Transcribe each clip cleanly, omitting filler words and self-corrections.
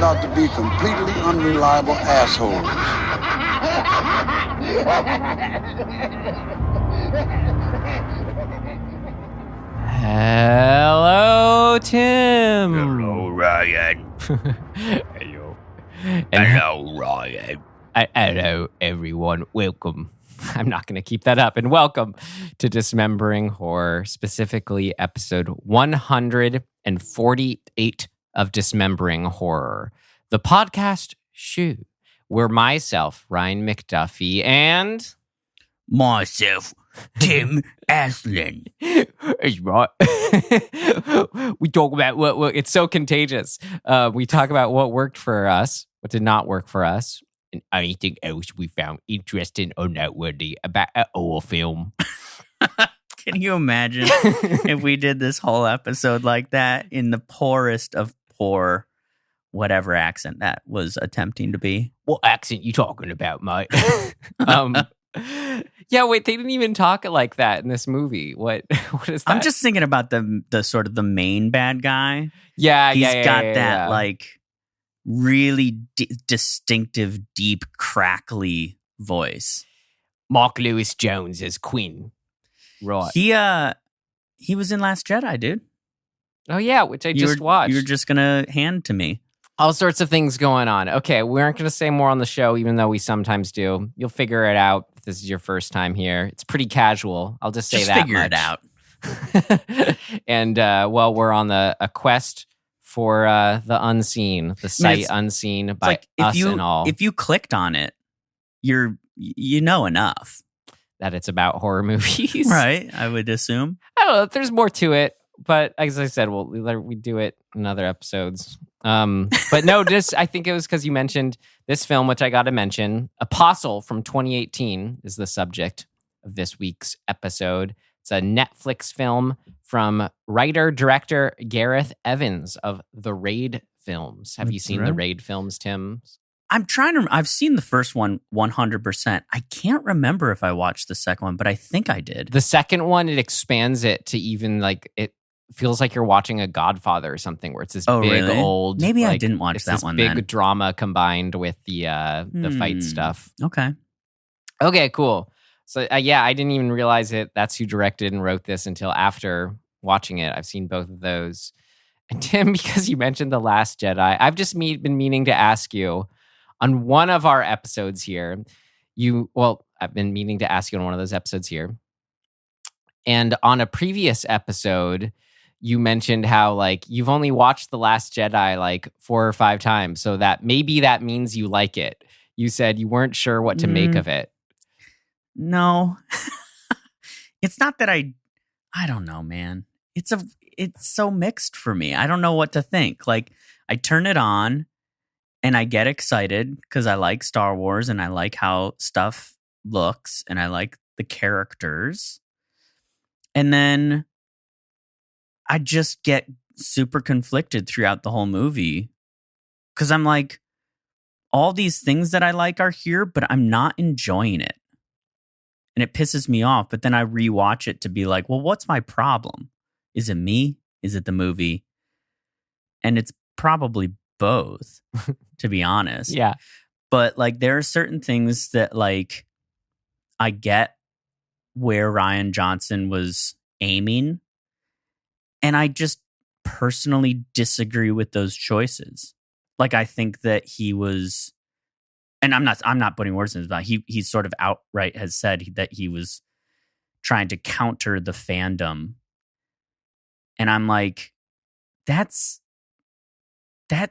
out to be completely unreliable assholes. Hello, Tim. Hello, Ryan. Hello. Hello, Ryan. Hello, everyone. Welcome. I'm not going to keep that up. And welcome to Dismembering Horror, specifically episode 148 of Dismembering Horror, the podcast show where myself, Ryan McDuffie, and Myself, Tim Aslin. It's right. We talk about what it's so contagious. We talk about what worked for us, what did not work for us, and anything else we found interesting or noteworthy about our film. Can you imagine if we did this whole episode like that in the poorest of poor, whatever accent that was attempting to be? What accent you talking about, mate? Yeah, wait, they didn't even talk like that in this movie. What is that? I'm just thinking about the sort of the main bad guy. Yeah, He's yeah, got yeah, that yeah. like really distinctive, deep, crackly voice. Mark Lewis Jones as Quinn. Right. He was in Last Jedi, dude. Oh yeah, which I just watched. You were just gonna hand to me. All sorts of things going on. Okay, we aren't going to say more on the show, even though we sometimes do. You'll figure it out if this is your first time here. It's pretty casual. I'll just say that figure much. it out. And well, we're on a quest for the unseen, the sight unseen by like us and all. If you clicked on it, you know enough, that it's about horror movies, right? I would assume. I don't know. There's more to it, but as I said, we do it in other episodes. But no, I think it was because you mentioned this film, which I got to mention. Apostle from 2018 is the subject of this week's episode. It's a Netflix film from writer-director Gareth Evans of the Raid films. Have you seen the Raid films, Tim? I've seen the first one 100%. I can't remember if I watched the second one, but I think I did. The second one, it expands it to even like it feels like you're watching a Godfather or something, where it's this big really? old. Maybe like, I didn't watch that one. Big then. drama combined with the fight stuff. Okay, cool. So yeah, I didn't even realize it. That's who directed and wrote this until after watching it. I've seen both of those. And Tim, because you mentioned The Last Jedi, I've just been meaning to ask you on one of our episodes here. I've been meaning to ask you on one of those episodes here. And on a previous episode, you mentioned how like you've only watched The Last Jedi like 4 or 5 times, so that maybe that means you like it. You said you weren't sure what to make of it. No. It's not that I don't know, man. It's so mixed for me. I don't know what to think. Like I turn it on and I get excited because I like Star Wars and I like how stuff looks and I like the characters. And then I just get super conflicted throughout the whole movie because I'm like, all these things that I like are here, but I'm not enjoying it. And it pisses me off. But then I rewatch it to be like, well, what's my problem? Is it me? Is it the movie? And it's probably both, to be honest. Yeah. But like, there are certain things that like I get where Rian Johnson was aiming. And I just personally disagree with those choices. Like, I think that he was, and I'm not putting words in his mouth. He sort of outright has said that he was trying to counter the fandom. And I'm like, that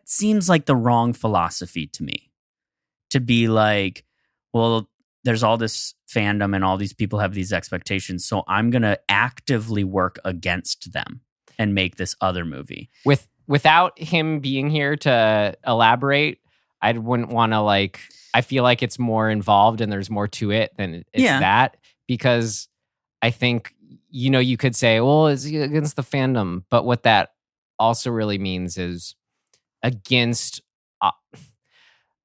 seems like the wrong philosophy to me. To be like, well, there's all this fandom and all these people have these expectations, so I'm going to actively work against them and make this other movie. Without him being here to elaborate, I wouldn't want to like, I feel like it's more involved and there's more to it than it's that, because I think, you could say, well, it's against the fandom, but what that also really means is against,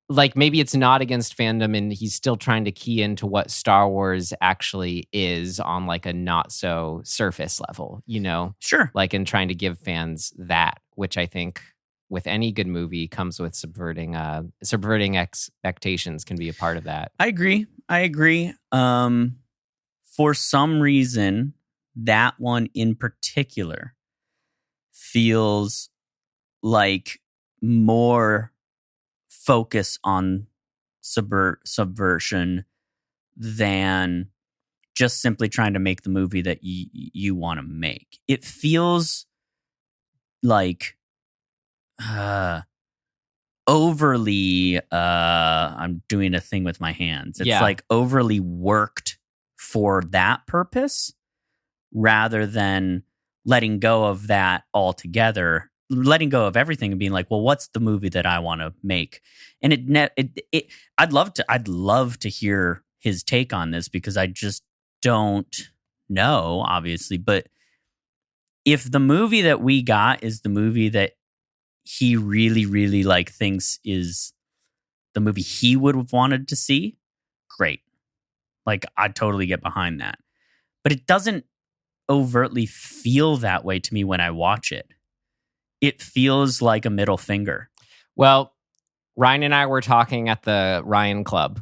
like maybe it's not against fandom and he's still trying to key into what Star Wars actually is on like a not so surface level, Sure. like in trying to give fans that, which I think with any good movie comes with subverting expectations can be a part of that. I agree. For some reason, that one in particular feels like more focus on subversion than just simply trying to make the movie that you want to make. It feels like overly I'm doing a thing with my hands. It's like overly worked for that purpose rather than letting go of that altogether, letting go of everything and being like, well, what's the movie that I want to make? And I'd love to hear his take on this because I just don't know, obviously. But if the movie that we got is the movie that he really, really thinks is the movie he would have wanted to see, great. I'd totally get behind that. But it doesn't overtly feel that way to me when I watch it. It feels like a middle finger. Well, Ryan and I were talking at the Ryan Club.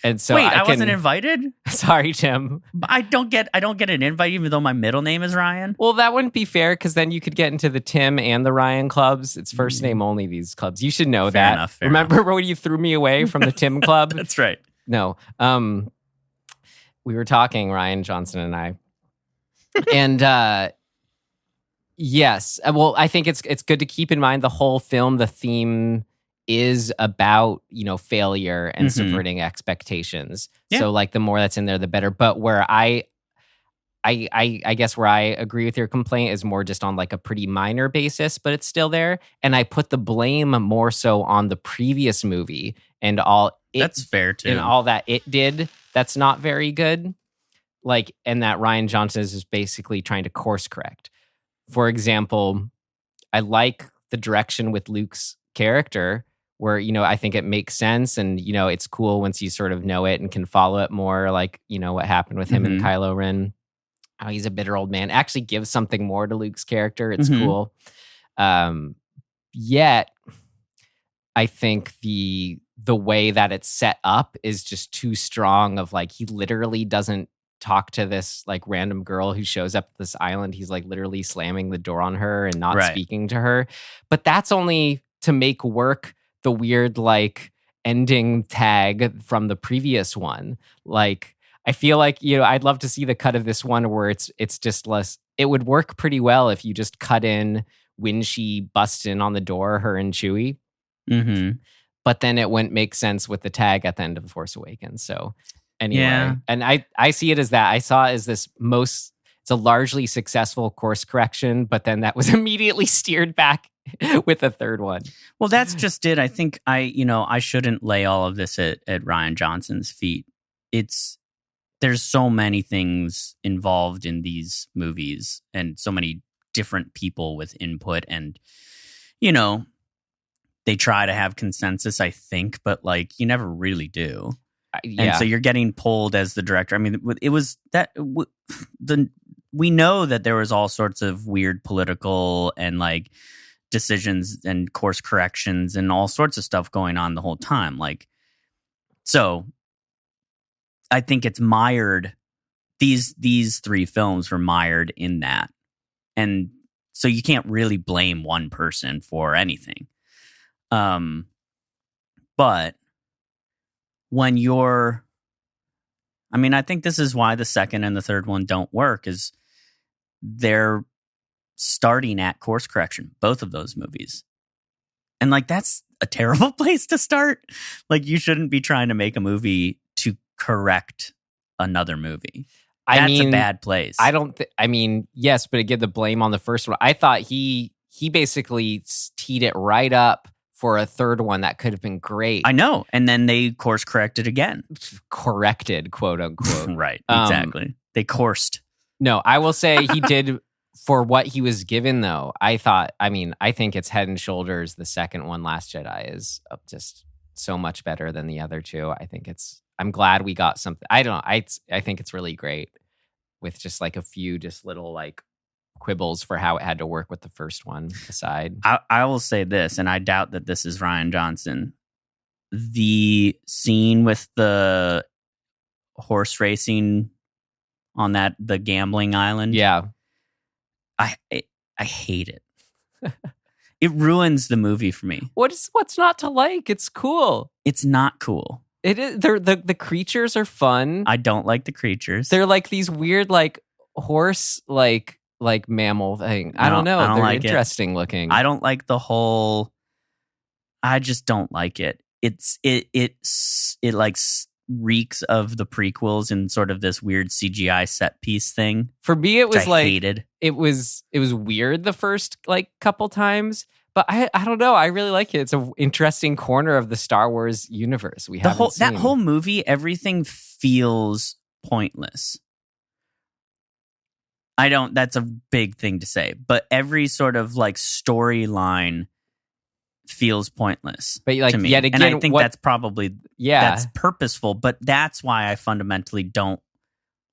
And so wait, I wasn't invited? Sorry, Tim. I don't get an invite even though my middle name is Ryan. Well, that wouldn't be fair because then you could get into the Tim and the Ryan clubs. It's first name only, these clubs. You should know fair that. Enough, Remember when you threw me away from the Tim club? That's right. No. We were talking, Ryan Johnson and I. And yes. Well, I think it's good to keep in mind the whole film, the theme is about, failure and subverting expectations. Yeah. So the more that's in there, the better. But where I guess where I agree with your complaint is more just on a pretty minor basis, but it's still there. And I put the blame more so on the previous movie and that's fair too. And all that it did that's not very good. And that Ryan Johnson is just basically trying to course correct. For example, I like the direction with Luke's character where, I think it makes sense and, it's cool once you sort of know it and can follow it more what happened with him and Kylo Ren. How he's a bitter old man. Actually gives something more to Luke's character. It's cool. Yet, I think the way that it's set up is just too strong of he literally doesn't talk to this random girl who shows up at this island. He's literally slamming the door on her and not speaking to her. But that's only to make work the weird ending tag from the previous one. I feel I'd love to see the cut of this one where it's just less. It would work pretty well if you just cut in when she busts in on the door, her and Chewie. Mm-hmm. But then it wouldn't make sense with the tag at the end of The Force Awakens. So anyway, yeah. And I see it as that. I saw it as it's a largely successful course correction, but then that was immediately steered back with the third one. Well, that's just it. I think I shouldn't lay all of this at Ryan Johnson's feet. There's so many things involved in these movies and so many different people with input and, they try to have consensus, I think, but you never really do. Yeah. And so you're getting pulled as the director. I mean, it was that we know that there was all sorts of weird political and decisions and course corrections and all sorts of stuff going on the whole time. So I think it's mired. These three films were mired in that. And so you can't really blame one person for anything. But when I think this is why the second and the third one don't work is they're starting at course correction, both of those movies. And that's a terrible place to start. You shouldn't be trying to make a movie to correct another movie. That's a bad place. Yes, but again, the blame on the first one. I thought he basically teed it right up for a third one that could have been great. I know. And then they course corrected again. Corrected, quote unquote. Right, exactly. They coursed. No, I will say he did for what he was given, though. I think it's head and shoulders. The second one, Last Jedi, is just so much better than the other two. I'm glad we got something. I don't know. I think it's really great with just a few just little quibbles for how it had to work with the first one aside. I will say this, and I doubt that this is Rian Johnson. The scene with the horse racing on the gambling island. Yeah. I hate it. It ruins the movie for me. What's not to like? It's cool. It's not cool. It is. The creatures are fun. I don't like the creatures. They're like these weird like horse like mammal thing. I don't know. I don't They're like interesting looking. I don't like the whole. I just don't like it. It like reeks of the prequels and sort of this weird CGI set piece thing. For me, it was like hated. It was weird the first like couple times, but I don't know. I really like it. It's an interesting corner of the Star Wars universe. That whole movie, everything feels pointless. That's a big thing to say, but every sort of like storyline feels pointless. But like to me. yet again, and I think that's probably that's purposeful. But that's why I fundamentally don't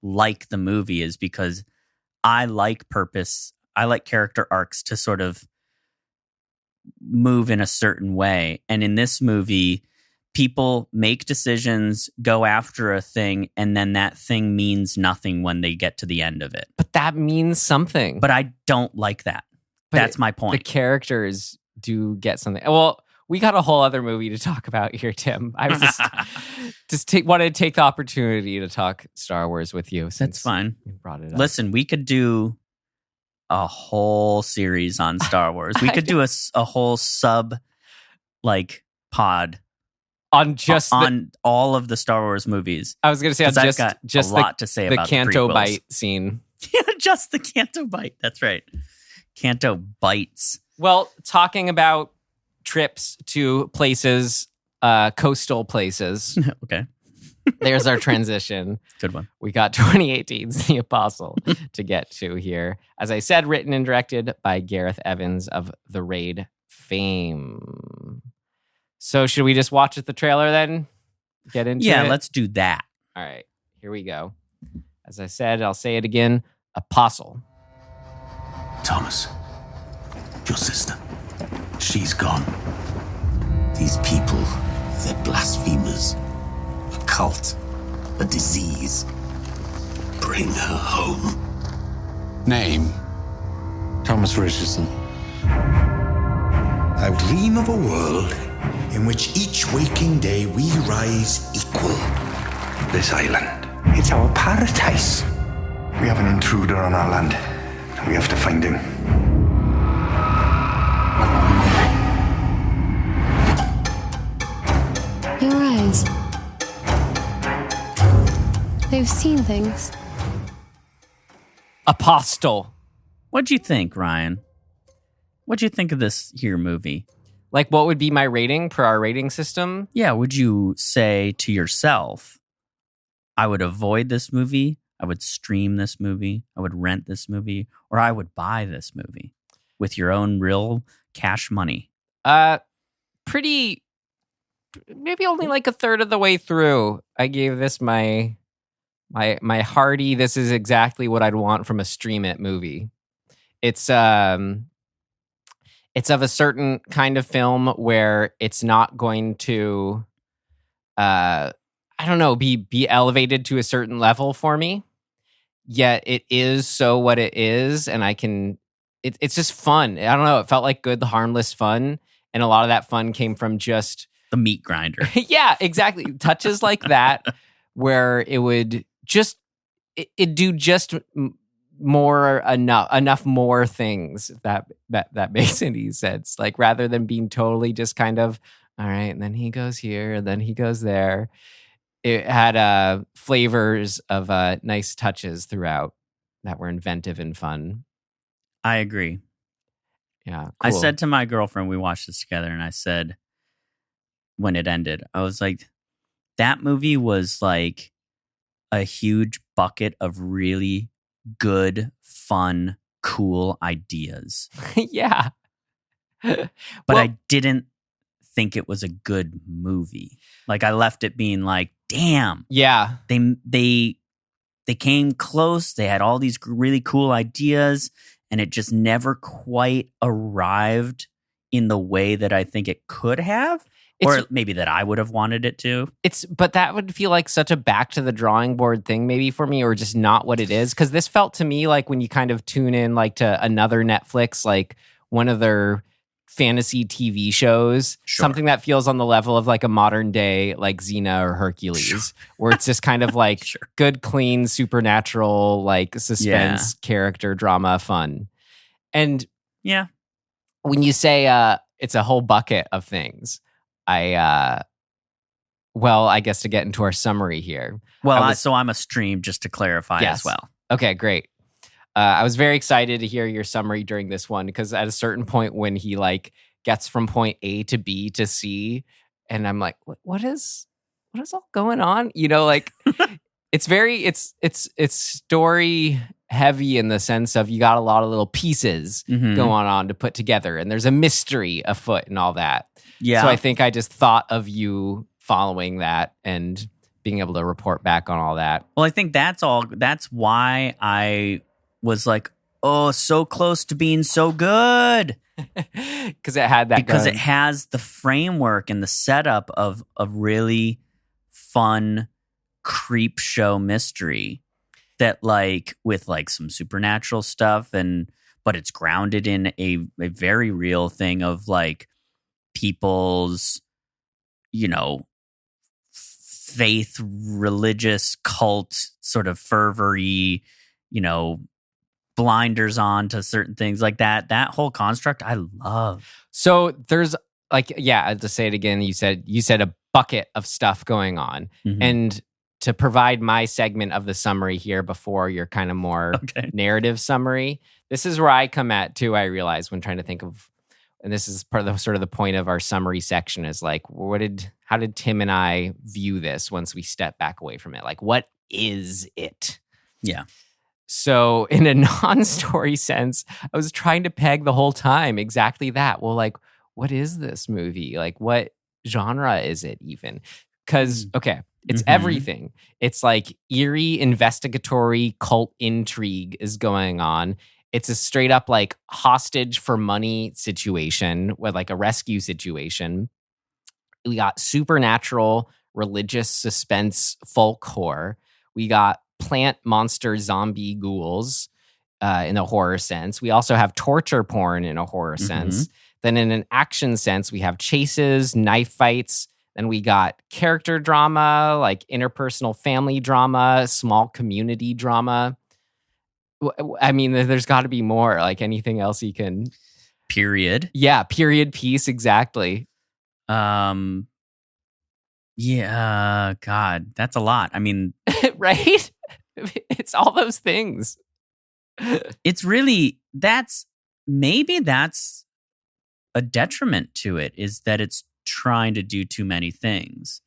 like the movie, is because I like purpose. I like character arcs to sort of move in a certain way. And in this movie, people make decisions, go after a thing, and then that thing means nothing when they get to the end of it. But that means something. But I don't like that. That's my point. The characters do get something. Well, we got a whole other movie to talk about here, Tim. I was wanted to take the opportunity to talk Star Wars with you. That's fine. You brought it up. Listen, we could do a whole series on Star Wars. We could do a whole sub like pod on just on all of the Star Wars movies. I was going to say I've got a lot to say about the Canto prequels. Bite scene. Yeah, just the Canto Bite. That's right. Canto bites. Well, talking about trips to places, coastal places. Okay. There's our transition. Good one. We got 2018's The Apostle to get to here. As I said, written and directed by Gareth Evans of The Raid fame. So should we just watch the trailer then? Get into it? Yeah, let's do that. All right, here we go. As I said, I'll say it again. Apostle. Thomas, your sister, she's gone. These people, they're blasphemers. A cult, a disease. Bring her home. Name? Thomas Richardson. I dream of a world in which each waking day we rise equal. This island. It's our paradise. We have an intruder on our land. We have to find him. Your eyes. They've seen things. Apostle. What'd you think, Ryan? What'd you think of this here movie? Like, what would be my rating per our rating system? Yeah, would you say to yourself, I would avoid this movie, I would stream this movie, I would rent this movie, or I would buy this movie with your own real cash money? Pretty, maybe only like a third of the way through, I gave this my hearty, this is exactly what I'd want from a stream it movie. It's of a certain kind of film where it's not going to, I don't know, be elevated to a certain level for me. Yet it is so what it is, and I can. It's just fun. I don't know. It felt like good, harmless fun, and a lot of that fun came from just the meat grinder. Yeah, exactly. Touches like that, where it would just it do just more enough more things that makes any sense. Like rather than being totally just kind of all right, and then he goes here, and then he goes there. It had flavors of nice touches throughout that were inventive and fun. I agree. Yeah, cool. I said to my girlfriend, we watched this together, and I said when it ended, I was like, that movie was like a huge bucket of really good, fun, cool ideas. Yeah. But I didn't think it was a good movie. Like I left it being like, damn. Yeah. They came close. They had all these really cool ideas, and it just never quite arrived in the way that I think it could have, or maybe that I would have wanted it to. But that would feel like such a back to the drawing board thing maybe for me, or just not what it is. Because this felt to me like when you kind of tune in like to another Netflix, like one of their fantasy TV shows, something that feels on the level of like a modern day like Xena or Hercules, where it's just kind of like good, clean, supernatural, like suspense, character, drama, fun. And when you say it's a whole bucket of things, I guess to get into our summary here. Well, so I'm a stream, just to clarify as well. Okay, great. I was very excited to hear your summary during this one, because at a certain point when he like gets from point A to B to C, and I'm like, what is all going on? You know, like it's story heavy in the sense of you got a lot of little pieces going on to put together, and there's a mystery afoot and all that. Yeah. So I think I just thought of you following that and being able to report back on all that. Well, I think that's why I was like, oh, so close to being so good. Because it had that. Because it has the framework and the setup of a really fun creep show mystery that like with like some supernatural stuff, but it's grounded in a very real thing of like people's, you know, faith, religious cult sort of fervory, you know, blinders on to certain things like that. That whole construct I love. So there's like, to say it again, you said a bucket of stuff going on. And to provide my segment of the summary here before your kind of more narrative summary, this is where I come at too, I realize, when trying to think of, and this is part of the sort of the point of our summary section, is like, how did Tim and I view this once we step back away from it? Like, what is it? Yeah. So in a non-story sense, I was trying to peg the whole time exactly that. Well, like, what is this movie? Like, what genre is it even? Because, it's everything. It's like eerie investigatory cult intrigue is going on. It's a straight up like hostage for money situation with like a rescue situation. We got supernatural, religious suspense, folk horror. We got plant monster zombie ghouls in a horror sense. We also have torture porn in a horror sense. Then in an action sense, we have chases, knife fights. Then we got character drama, like interpersonal family drama, small community drama. I mean, there's got to be more. Like anything else you can... Period. Yeah, period piece, exactly. Yeah, God, that's a lot. I mean... Right? It's all those things. It's really... That's a detriment to it, is that it's trying to do too many things.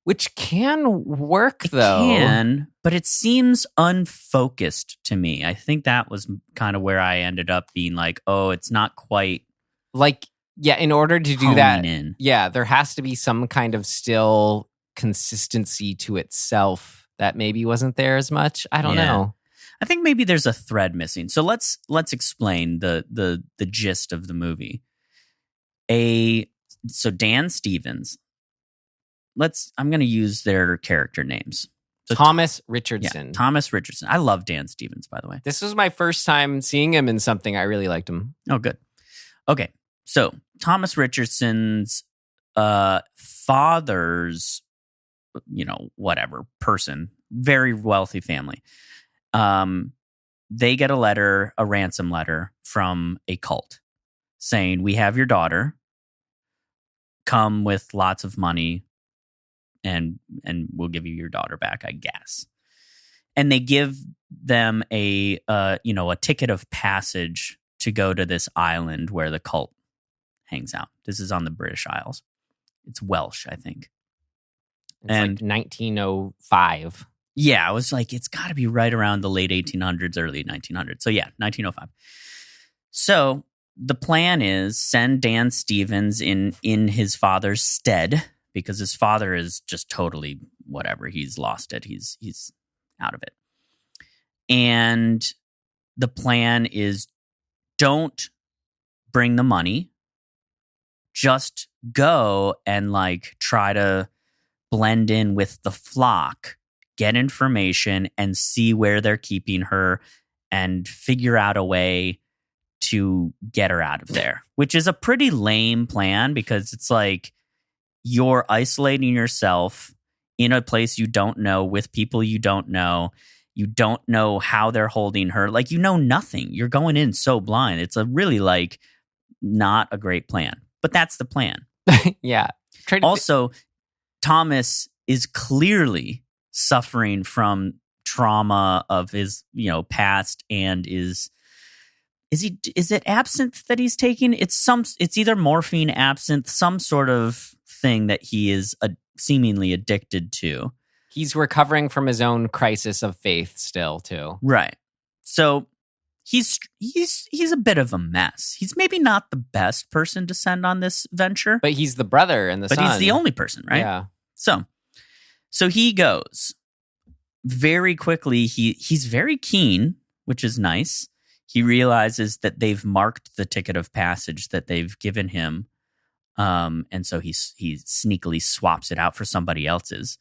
Which can work, though. It can, but it seems unfocused to me. I think that was kind of where I ended up being like, oh, it's not quite... Like, yeah, in order to do that, yeah, there has to be some kind of still consistency to itself that maybe wasn't there as much. I don't know. I think maybe there's a thread missing. So let's explain the gist of the movie. So Dan Stevens... I'm going to use their character names. So Thomas Richardson. Yeah, Thomas Richardson. I love Dan Stevens, by the way. This was my first time seeing him in something. I really liked him. Oh, good. Okay. So Thomas Richardson's father's, person, very wealthy family. They get a ransom letter from a cult saying, we have your daughter. Come with lots of money. And we'll give you your daughter back, I guess. And they give them a ticket of passage to go to this island where the cult hangs out. This is on the British Isles. It's Welsh, I think. It's like 1905. Yeah, I was like, it's got to be right around the late 1800s, early 1900s. So yeah, 1905. So the plan is send Dan Stevens in his father's stead, because his father is just totally whatever. He's lost it. He's out of it. And the plan is don't bring the money. Just go and like try to blend in with the flock, get information, and see where they're keeping her and figure out a way to get her out of there, which is a pretty lame plan because it's like you're isolating yourself in a place you don't know with people you don't know. You don't know how they're holding her. Like, you know nothing. You're going in so blind. It's a really like not a great plan, but that's the plan. Yeah. Also, Thomas is clearly suffering from trauma of his, past, and is it absinthe that he's taking? It's either morphine, absinthe, some sort of thing that he is seemingly addicted to. He's recovering from his own crisis of faith still, too. Right. So he's a bit of a mess. He's maybe not the best person to send on this venture. But he's the brother and the son. But he's the only person, right? Yeah. So he goes. Very quickly, he's very keen, which is nice. He realizes that they've marked the ticket of passage that they've given him. And so he sneakily swaps it out for somebody else's.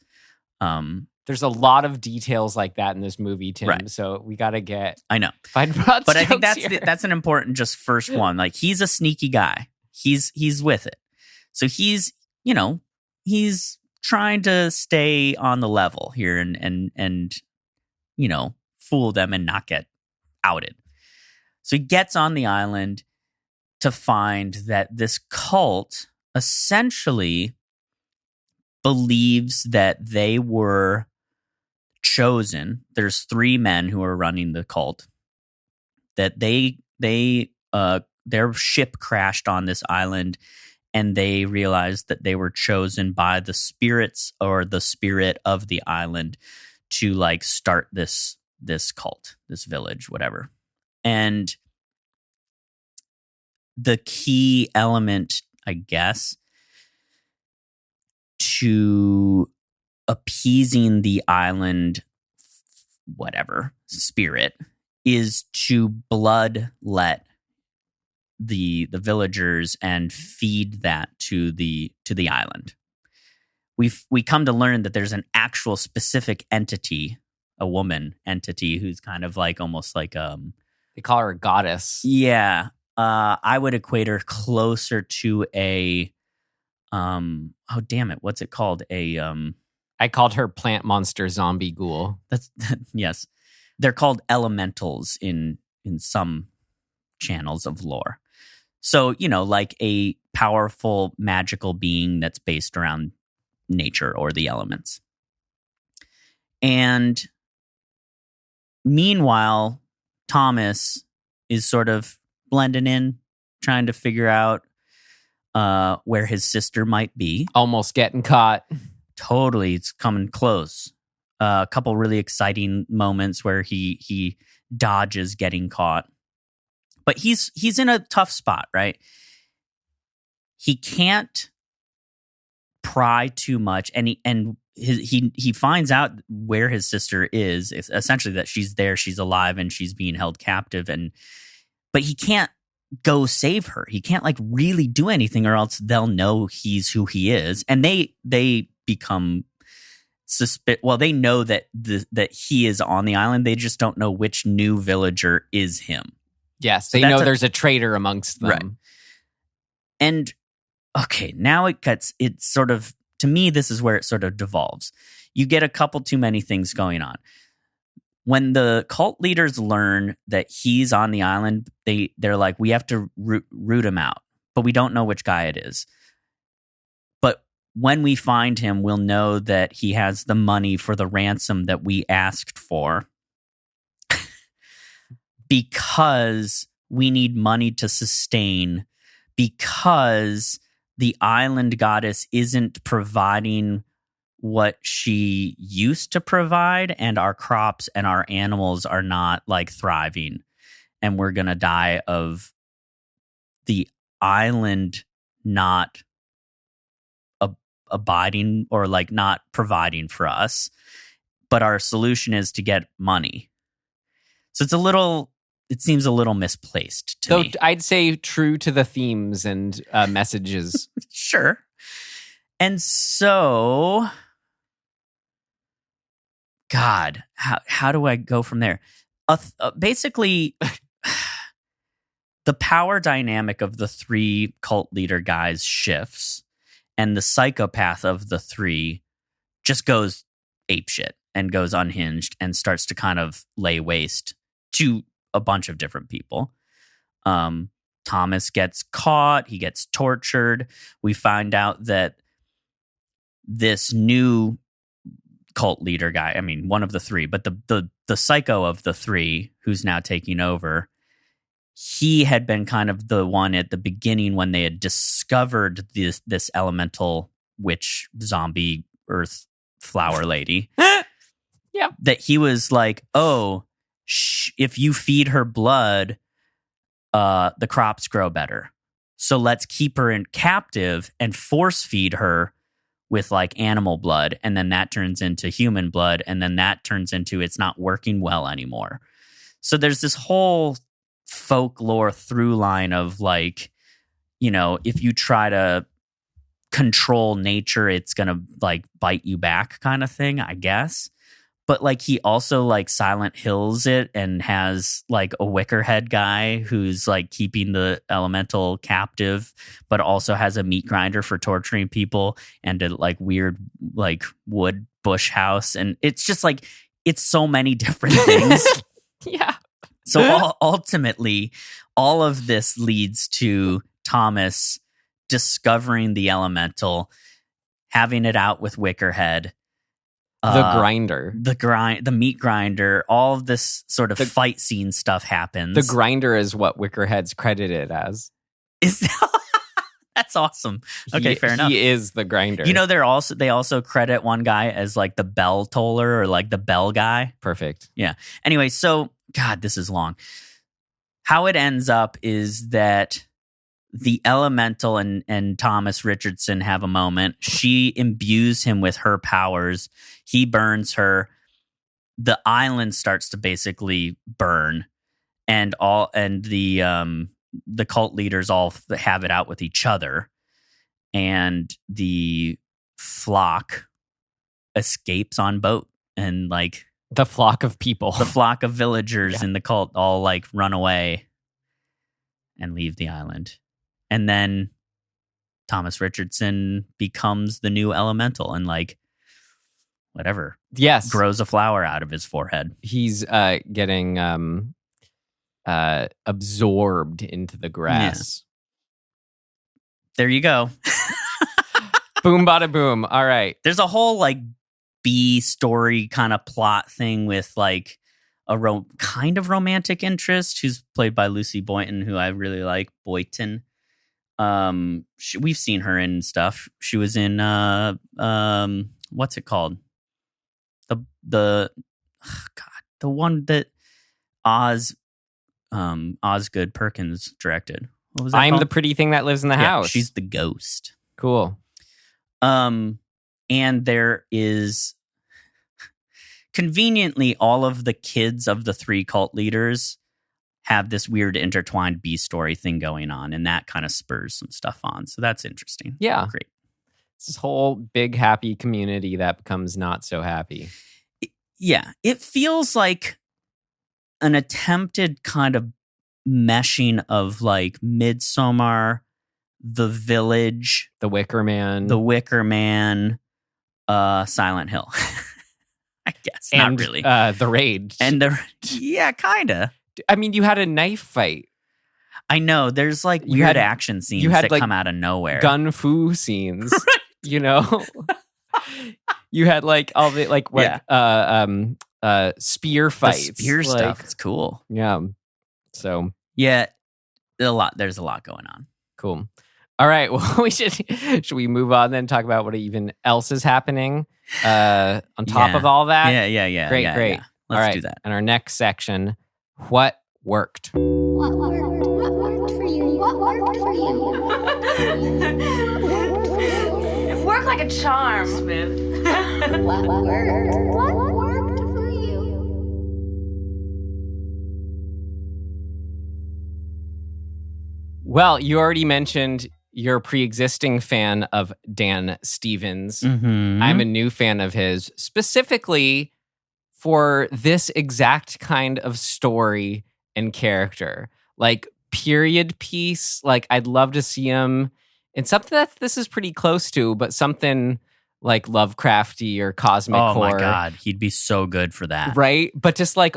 There's a lot of details like that in this movie, Tim. Right. So we got to get. I know, but I think that's an important just first one. Like, he's a sneaky guy. He's with it. So he's trying to stay on the level here and fool them and not get outed. So he gets on the island to find that this cult essentially believes that they were chosen. There's 3 men who are running the cult. That their ship crashed on this island, and they realized that they were chosen by the spirits or the spirit of the island to like start this cult, this village, whatever. And the key element, I guess, to appeasing the island, whatever, spirit, is to bloodlet the villagers and feed that to the island. We come to learn that there's an actual specific entity, a woman entity, who's kind of like almost like they call her a goddess. Yeah. I would equate her closer to a oh damn it, what's it called? I called her plant monster zombie ghoul. Yes. They're called elementals in some channels of lore. So, like a powerful magical being that's based around nature or the elements. And meanwhile, Thomas is sort of blending in, trying to figure out where his sister might be. Almost getting caught. Totally. It's coming close. A couple really exciting moments where he dodges getting caught. But he's in a tough spot, right? He can't pry too much, and he finds out where his sister is. It's essentially that she's there, she's alive, and she's being held captive. But he can't go save her. He can't like really do anything, or else they'll know he's who he is, and they become well, they know that he is on the island. They just don't know which new villager is him. Yes, they know there's a traitor amongst them. Right. And okay, now it's sort of, to me, this is where it sort of devolves. You get a couple too many things going on. When the cult leaders learn that he's on the island, they're like, we have to root him out, but we don't know which guy it is. But when we find him, we'll know that he has the money for the ransom that we asked for. Because we need money to sustain, because the island goddess isn't providing what she used to provide, and our crops and our animals are not like thriving, and we're going to die of the island not abiding or like not providing for us. But our solution is to get money. So it's seems a little misplaced to Though me. I'd say true to the themes and messages. Sure. And so, God, how do I go from there? Basically, the power dynamic of the three cult leader guys shifts, and the psychopath of the three just goes apeshit and goes unhinged and starts to kind of lay waste to a bunch of different people. Thomas gets caught. He gets tortured. We find out that this new cult leader guy, I mean, one of the three, but the psycho of the three who's now taking over, he had been kind of the one at the beginning when they had discovered this elemental witch zombie earth flower lady. Yeah. That he was like, oh, if you feed her blood, the crops grow better. So let's keep her in captive and force feed her with like animal blood. And then that turns into human blood. And then that turns into it's not working well anymore. So there's this whole folklore through line of like, you know, if you try to control nature, it's going to like bite you back kind of thing, I guess. But like he also like Silent Hills it and has like a Wicker Head guy who's like keeping the elemental captive, but also has a meat grinder for torturing people and a like weird like wood bush house. And it's just like, it's so many different things. Yeah. So ultimately, all of this leads to Thomas discovering the elemental, having it out with Wicker Head. The grinder. The meat grinder, all of this sort of fight scene stuff happens. The grinder is what Wicker Head's credited as. That's awesome. Okay, fair enough. He is the grinder. You know, they also credit one guy as like the bell toller or like the bell guy. Perfect. Yeah. Anyway, so God, this is long. How it ends up is that the elemental and Thomas Richardson have a moment. She imbues him with her powers. He burns her. The island starts to basically burn, and the cult leaders all have it out with each other, and the flock escapes on boat, and like the flock of people, the flock of villagers in the cult all like run away and leave the island. And then Thomas Richardson becomes the new elemental and like whatever. Yes. Grows a flower out of his forehead. He's getting absorbed into the grass. Yeah. There you go. Boom, bada boom. All right. There's a whole like B story kind of plot thing with like a kind of romantic interest who's played by Lucy Boynton, who I really like. Boynton. We've seen her in stuff. She was in what's it called? The one that Osgood Perkins directed. What was that I'm called? the pretty thing that lives in the house. She's the ghost. Cool. And there is conveniently all of the kids of the three cult leaders have this weird intertwined B story thing going on, and that kind of spurs some stuff on. So that's interesting. Yeah. Great. It's this whole big happy community that becomes not so happy. Yeah. It feels like an attempted kind of meshing of like Midsommar, The Village, The Wicker Man. Silent Hill. I guess. And, not really. The Raid. And yeah, kind of. I mean, you had a knife fight. I know. There's like You weird had- action scenes you had, that like, come out of nowhere. Gun fu scenes. You know? You had like all the like spear The fights. spear like, stuff. It's cool. Yeah. So Yeah. There's a lot going on. cool. All right. Well, should we move on then and talk about what even else is happening on top Yeah. of all that? Yeah. Great. yeah. Let's Let's all right. do that. And our next section, what worked? What worked? What worked for you? What worked for you? What worked for you? It worked like a charm, Smith. What worked? What worked for you? Well, you already mentioned you're a pre-existing fan of Dan Stevens. Mm-hmm. I'm a new fan of his, specifically for this exact kind of story and character. Like period piece, like I'd love to see him in something that this is pretty close to, but something like Lovecrafty or cosmic Oh horror. my God, he'd be so good for that. Right? But just like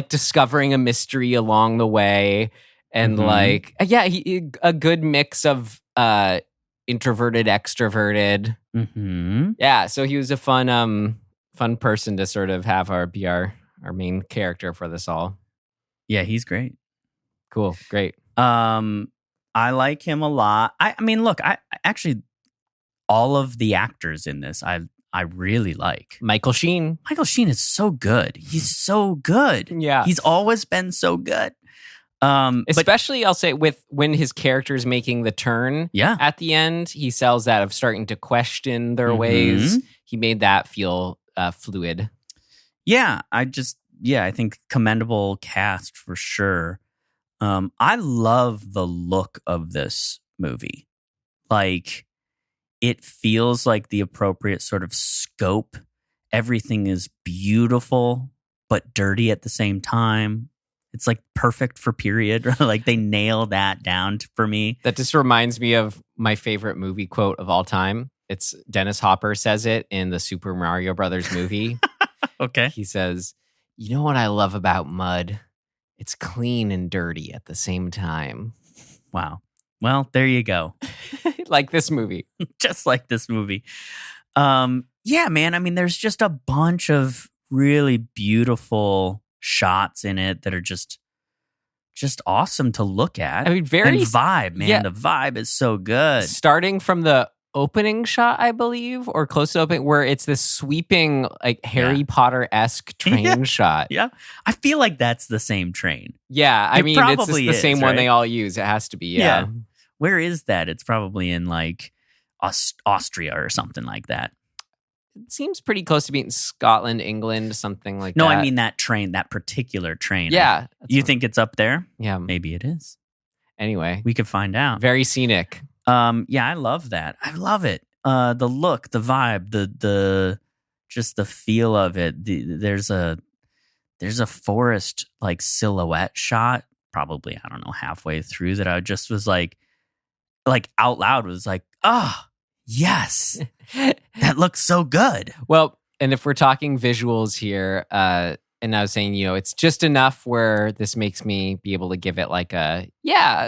discovering a mystery along the way. And a good mix of introverted, extroverted. Mm-hmm. Yeah, so he was a fun person to sort of have our main character for this all. Yeah, he's great. Cool, great. I like him a lot. I mean, look, I actually all of the actors in this, I really like. Michael Sheen. Michael Sheen is so good. He's so good. Yeah, he's always been so good. Especially, I'll say, when his character's making the turn at the end, he sells that of starting to question their ways. He made that feel fluid. Yeah, I think commendable cast for sure. I love the look of this movie. Like, it feels like the appropriate sort of scope. Everything is beautiful, but dirty at the same time. It's like perfect for period. Like they nail that down for me. That just reminds me of my favorite movie quote of all time. It's Dennis Hopper says it in the Super Mario Brothers movie. Okay. He says, "You know what I love about mud? It's clean and dirty at the same time." Wow. Well, there you go. Like this movie. Just like this movie. Yeah, man. I mean, there's just a bunch of really beautiful shots in it that are just awesome to look at. I mean, very and vibe, man. Yeah. The vibe is so good. Starting from the opening shot, I believe, or close to opening, where it's this sweeping, like Harry Potter-esque train shot. Yeah, I feel like that's the same train. Yeah, I mean, it's just probably the is, same one right? they all use. It has to be. Yeah. Where is that? It's probably in like Austria or something like that. It seems pretty close to being Scotland, England, something like No, that. I mean that train, that particular train. Yeah. You think it's up there? Yeah. Maybe it is. Anyway. We could find out. Very scenic. Yeah, I love that. I love it. The look, the vibe, the just the feel of it. There's a forest like silhouette shot, probably, I don't know, halfway through that I just was like out loud was like, oh, yes. That looks so good. Well, and if we're talking visuals here, and I was saying, it's just enough where this makes me be able to give it like a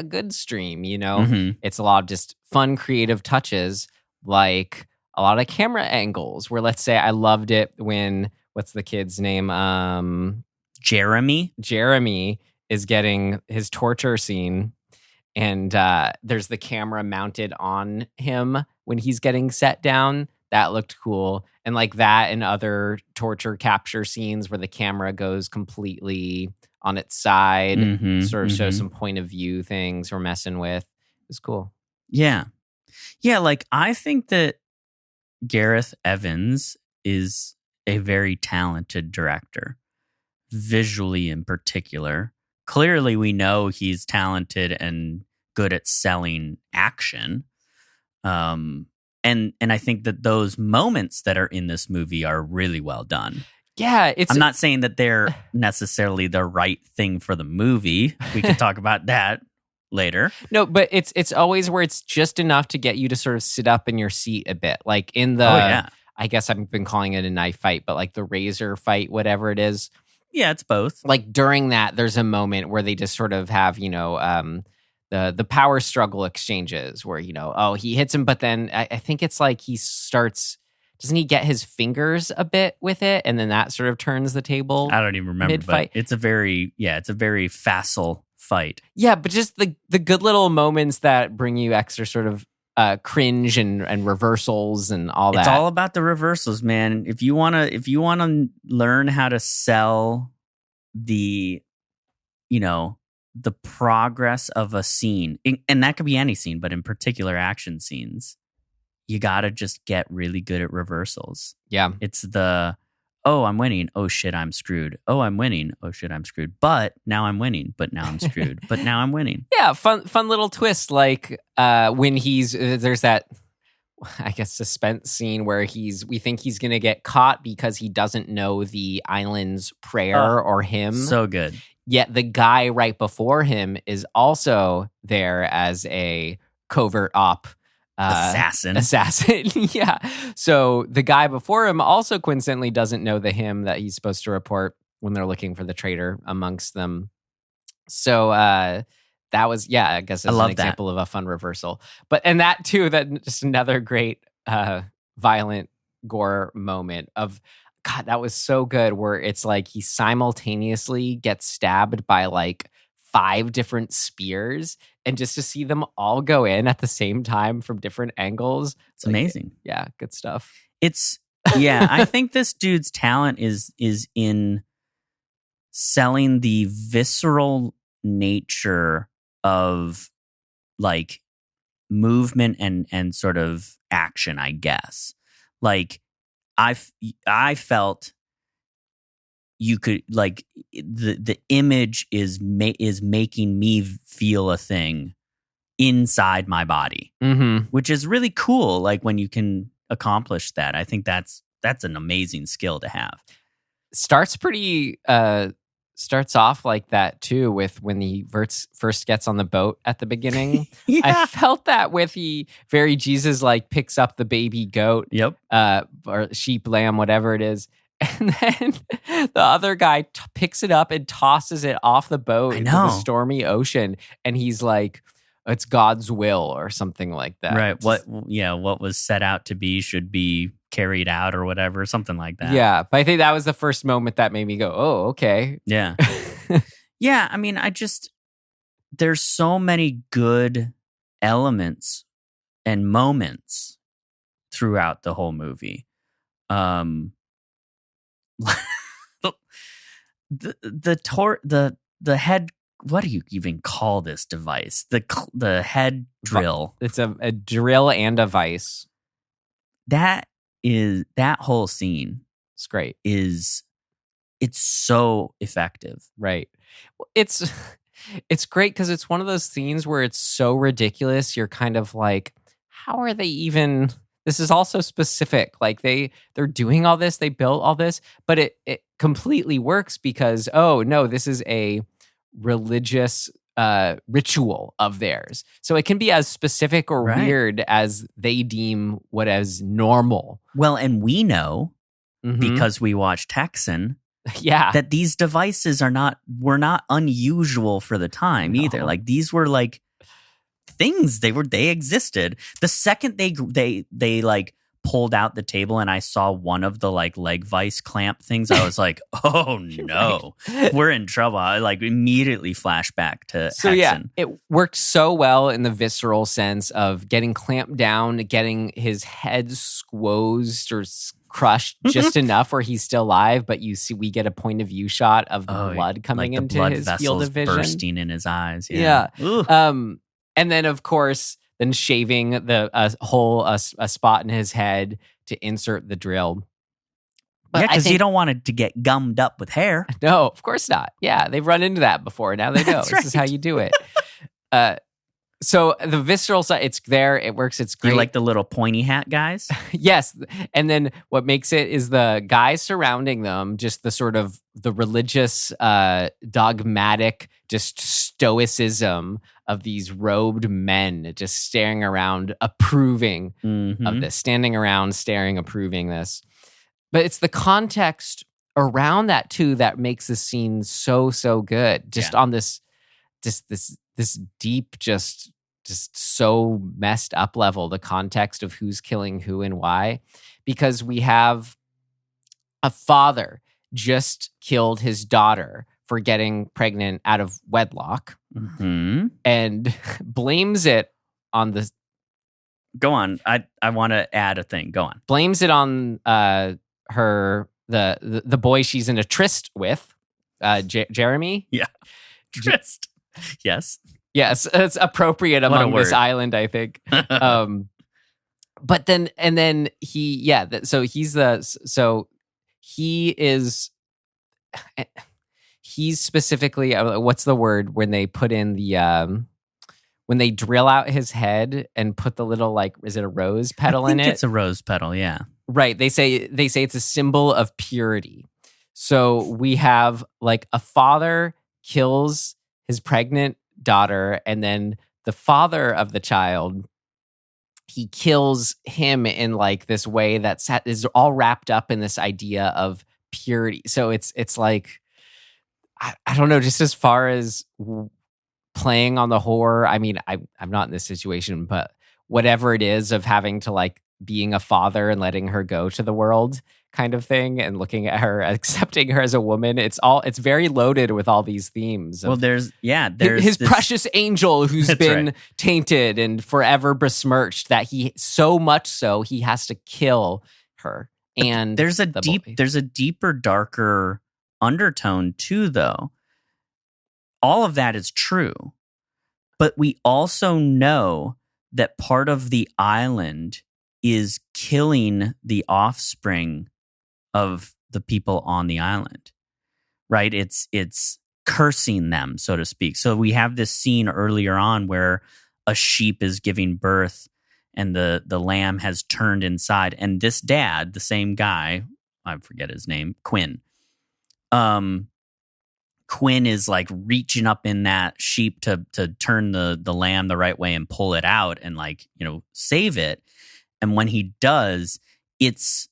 good stream, Mm-hmm. It's a lot of just fun, creative touches, like a lot of camera angles where, let's say, I loved it when, what's the kid's name? Jeremy is getting his torture scene, and there's the camera mounted on him when he's getting set down. That looked cool. And like that and other torture capture scenes where the camera goes completely on its side, sort of show some point of view things we're messing with. It was cool. Yeah. Yeah, like I think that Gareth Evans is a very talented director, visually in particular. Clearly, we know he's talented and good at selling action. And I think that those moments that are in this movie are really well done. Yeah, I'm not saying that they're necessarily the right thing for the movie. We can talk about that later. No, but it's always where it's just enough to get you to sort of sit up in your seat a bit. Like in the, I guess I've been calling it a knife fight, but like the razor fight, whatever it is. Yeah, it's both. Like during that, there's a moment where they just sort of have, the power struggle exchanges where, he hits him, but then I think it's like he starts, doesn't he get his fingers a bit with it? And then that sort of turns the table. I don't even remember, mid-fight. but it's a very facile fight. Yeah, but just the good little moments that bring you extra sort of cringe and reversals and all that. It's all about the reversals, man. If you wanna learn how to sell the progress of a scene, and that could be any scene, but in particular action scenes, you gotta just get really good at reversals. Yeah. It's the oh, I'm winning. Oh shit, I'm screwed. Oh, I'm winning. Oh shit, I'm screwed. But now I'm winning. But now I'm screwed. But now I'm winning. Yeah, fun little twist. Like when there's that, I guess, suspense scene where we think he's gonna get caught because he doesn't know the island's prayer or hymn. So good. Yet the guy right before him is also there as a covert op. Assassin. Yeah. So the guy before him also coincidentally doesn't know the hymn that he's supposed to report when they're looking for the traitor amongst them. So that was, I guess that's an example of a fun reversal. And that too, that just another great violent gore moment of, God, that was so good, where it's like he simultaneously gets stabbed by like 5 different spears, and just to see them all go in at the same time from different angles. It's amazing. Yeah, good stuff. I think this dude's talent is in selling the visceral nature of like movement and sort of action, I guess. Like I felt you could, like, the image is making me feel a thing inside my body, which is really cool. Like when you can accomplish that, I think that's an amazing skill to have. Starts off like that too, with when he first gets on the boat at the beginning. Yeah. I felt that with he very Jesus like picks up the baby goat, or sheep, lamb, whatever it is, and then the other guy picks it up and tosses it off the boat into the stormy ocean, and he's like, "It's God's will" or something like that. Right? What was set out to be should be carried out, or whatever, something like that. Yeah, but I think that was the first moment that made me go, "Oh, okay." Yeah. Yeah, I mean, there's so many good elements and moments throughout the whole movie. The head, what do you even call this device? The head drill. It's a drill and a vice. That whole scene. It's great. It's so effective. Right. It's great because it's one of those scenes where it's so ridiculous. You're kind of like, how are they even? This is also specific. Like they're doing all this, they built all this, but it completely works because, oh no, this is a religious ritual of theirs. So it can be as specific or weird as they deem what as normal. Well, and we know because we watched Texan, that these devices were not unusual for the time either. Like these were like things, they existed. The second they like pulled out the table and I saw one of the like leg vice clamp things, I was like, oh no, we're in trouble. I like immediately flash back to Hexen. Yeah, it worked so well in the visceral sense of getting clamped down, getting his head squozed or crushed just enough where he's still alive, but we get a point of view shot of the blood coming like into blood his field of vision, bursting in his eyes. Yeah. And then of course, then shaving a spot in his head to insert the drill. But because you don't want it to get gummed up with hair. No, of course not. Yeah, they've run into that before. Now they know. This is how you do it. So the visceral side, it's there. It works. It's great. You like the little pointy hat guys? Yes. And then what makes it is the guys surrounding them, just the sort of the religious, dogmatic, just stoicism of these robed men just staring around, approving of this, standing around, staring, approving this. But it's the context around that too that makes the scene so good. Just on this deep, just so messed up level, the context of who's killing who and why. Because we have a father just killed his daughter for getting pregnant out of wedlock and blames it on the... Go on. I want to add a thing. Go on. Blames it on her, the boy she's in a tryst with, Jeremy. Yeah. Tryst. Yes. Yes, it's appropriate among this island, I think. But then, and then he, so he's specifically, what's the word when they put in the when they drill out his head and put the little, like, is it a rose petal in it? It's a rose petal, yeah. Right. They say it's a symbol of purity. So we have like a father kills his pregnant daughter, and then the father of the child, he kills him in like this way that is all wrapped up in this idea of purity. So it's like, I don't know, just as far as playing on the horror. I mean, I'm not in this situation, but whatever it is of having to like being a father and letting her go to the world kind of thing, and looking at her, accepting her as a woman, it's very loaded with all these themes. Well, there's his this precious angel who's been tainted and forever besmirched, that he so much so he has to kill her. And there's a deeper, darker undertone too, though. All of that is true, but we also know that part of the island is killing the offspring of the people on the island, right? It's cursing them, so to speak. So we have this scene earlier on where a sheep is giving birth and the lamb has turned inside. And this dad, the same guy, I forget his name, Quinn. Quinn is like reaching up in that sheep to turn the lamb the right way and pull it out and, like, you know, save it. And when he does, it's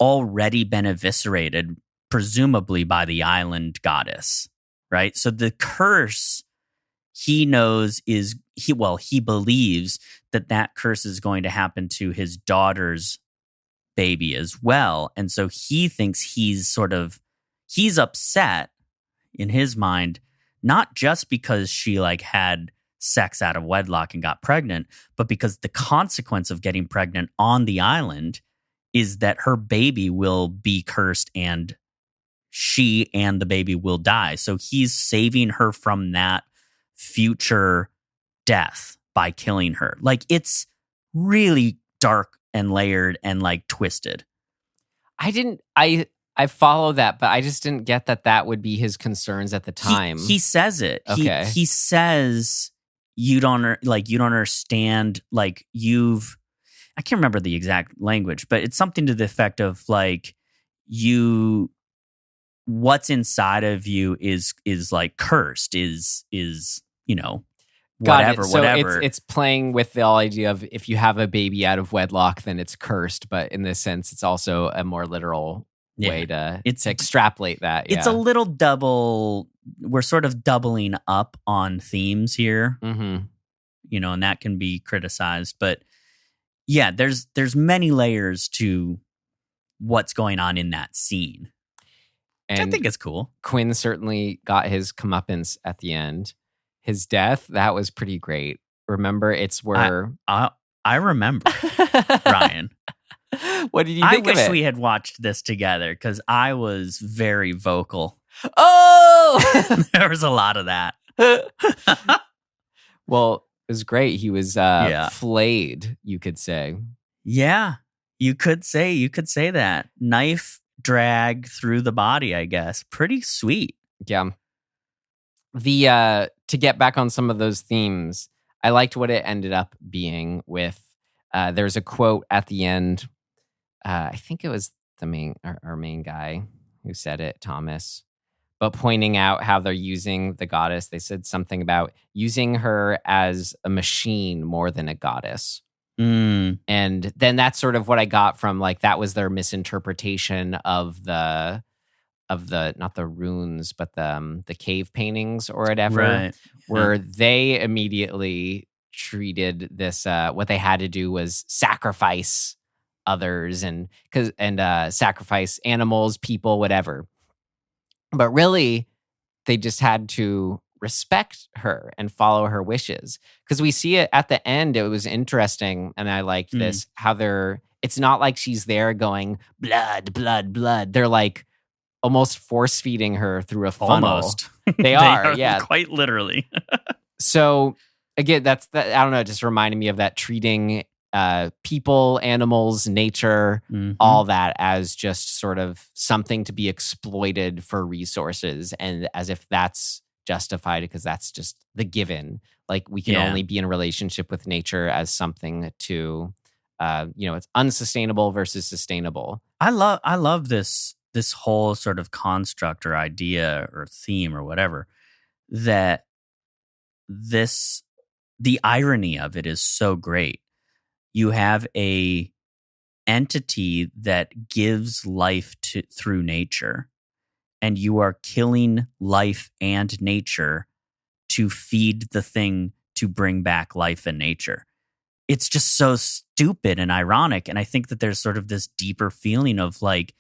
already been eviscerated, presumably by the island goddess, right? So the curse, he knows he believes that curse is going to happen to his daughter's baby as well. And so he thinks he's upset in his mind, not just because she like had sex out of wedlock and got pregnant, but because the consequence of getting pregnant on the island is that her baby will be cursed and she and the baby will die. So he's saving her from that future death by killing her. Like, it's really dark and layered and like twisted. I follow that, but I just didn't get that would be his concerns at the time. He says it. Okay. He says you don't understand, like, I can't remember the exact language, but it's something to the effect of like, what's inside of you is like cursed, is you know, whatever. So it's playing with the idea of if you have a baby out of wedlock, then it's cursed. But in this sense, it's also a more literal way to extrapolate that. It's a little double. We're sort of doubling up on themes here, you know, and that can be criticized. But yeah, there's many layers to what's going on in that scene. And I think it's cool. Quinn certainly got his comeuppance at the end. His death, that was pretty great. Remember, it's where I remember, Ryan. What did you think of it? I wish we had watched this together because I was very vocal. Oh! There was a lot of that. Well, it was great. He was flayed, you could say. Yeah, you could say that. Knife drag through the body, I guess. Pretty sweet. Yeah. To get back on some of those themes, I liked what it ended up being with. There's a quote at the end. I think it was our main guy who said it, Thomas, but pointing out how they're using the goddess. They said something about using her as a machine more than a goddess. And then that's sort of what I got from, like, that was their misinterpretation of the not the runes, but the cave paintings or whatever, right. Where they immediately treated this, what they had to do was sacrifice others and sacrifice animals, people, whatever. But really, they just had to respect her and follow her wishes. Because we see it at the end. It was interesting, and I liked this, how it's not like she's there going, blood, blood, blood. They're like almost force feeding her through a funnel. Almost. They are, yeah. Quite literally. So again, I don't know, it just reminded me of that treating people, animals, nature, Mhm. all that as just sort of something to be exploited for resources, and as if that's justified because that's just the given. Like we can Yeah. only be in a relationship with nature as something to, it's unsustainable versus sustainable. I love this whole sort of construct or idea or theme or whatever, that the irony of it is so great. You have a entity that gives life through nature, and you are killing life and nature to feed the thing to bring back life and nature. It's just so stupid and ironic. And I think that there's sort of this deeper feeling of like,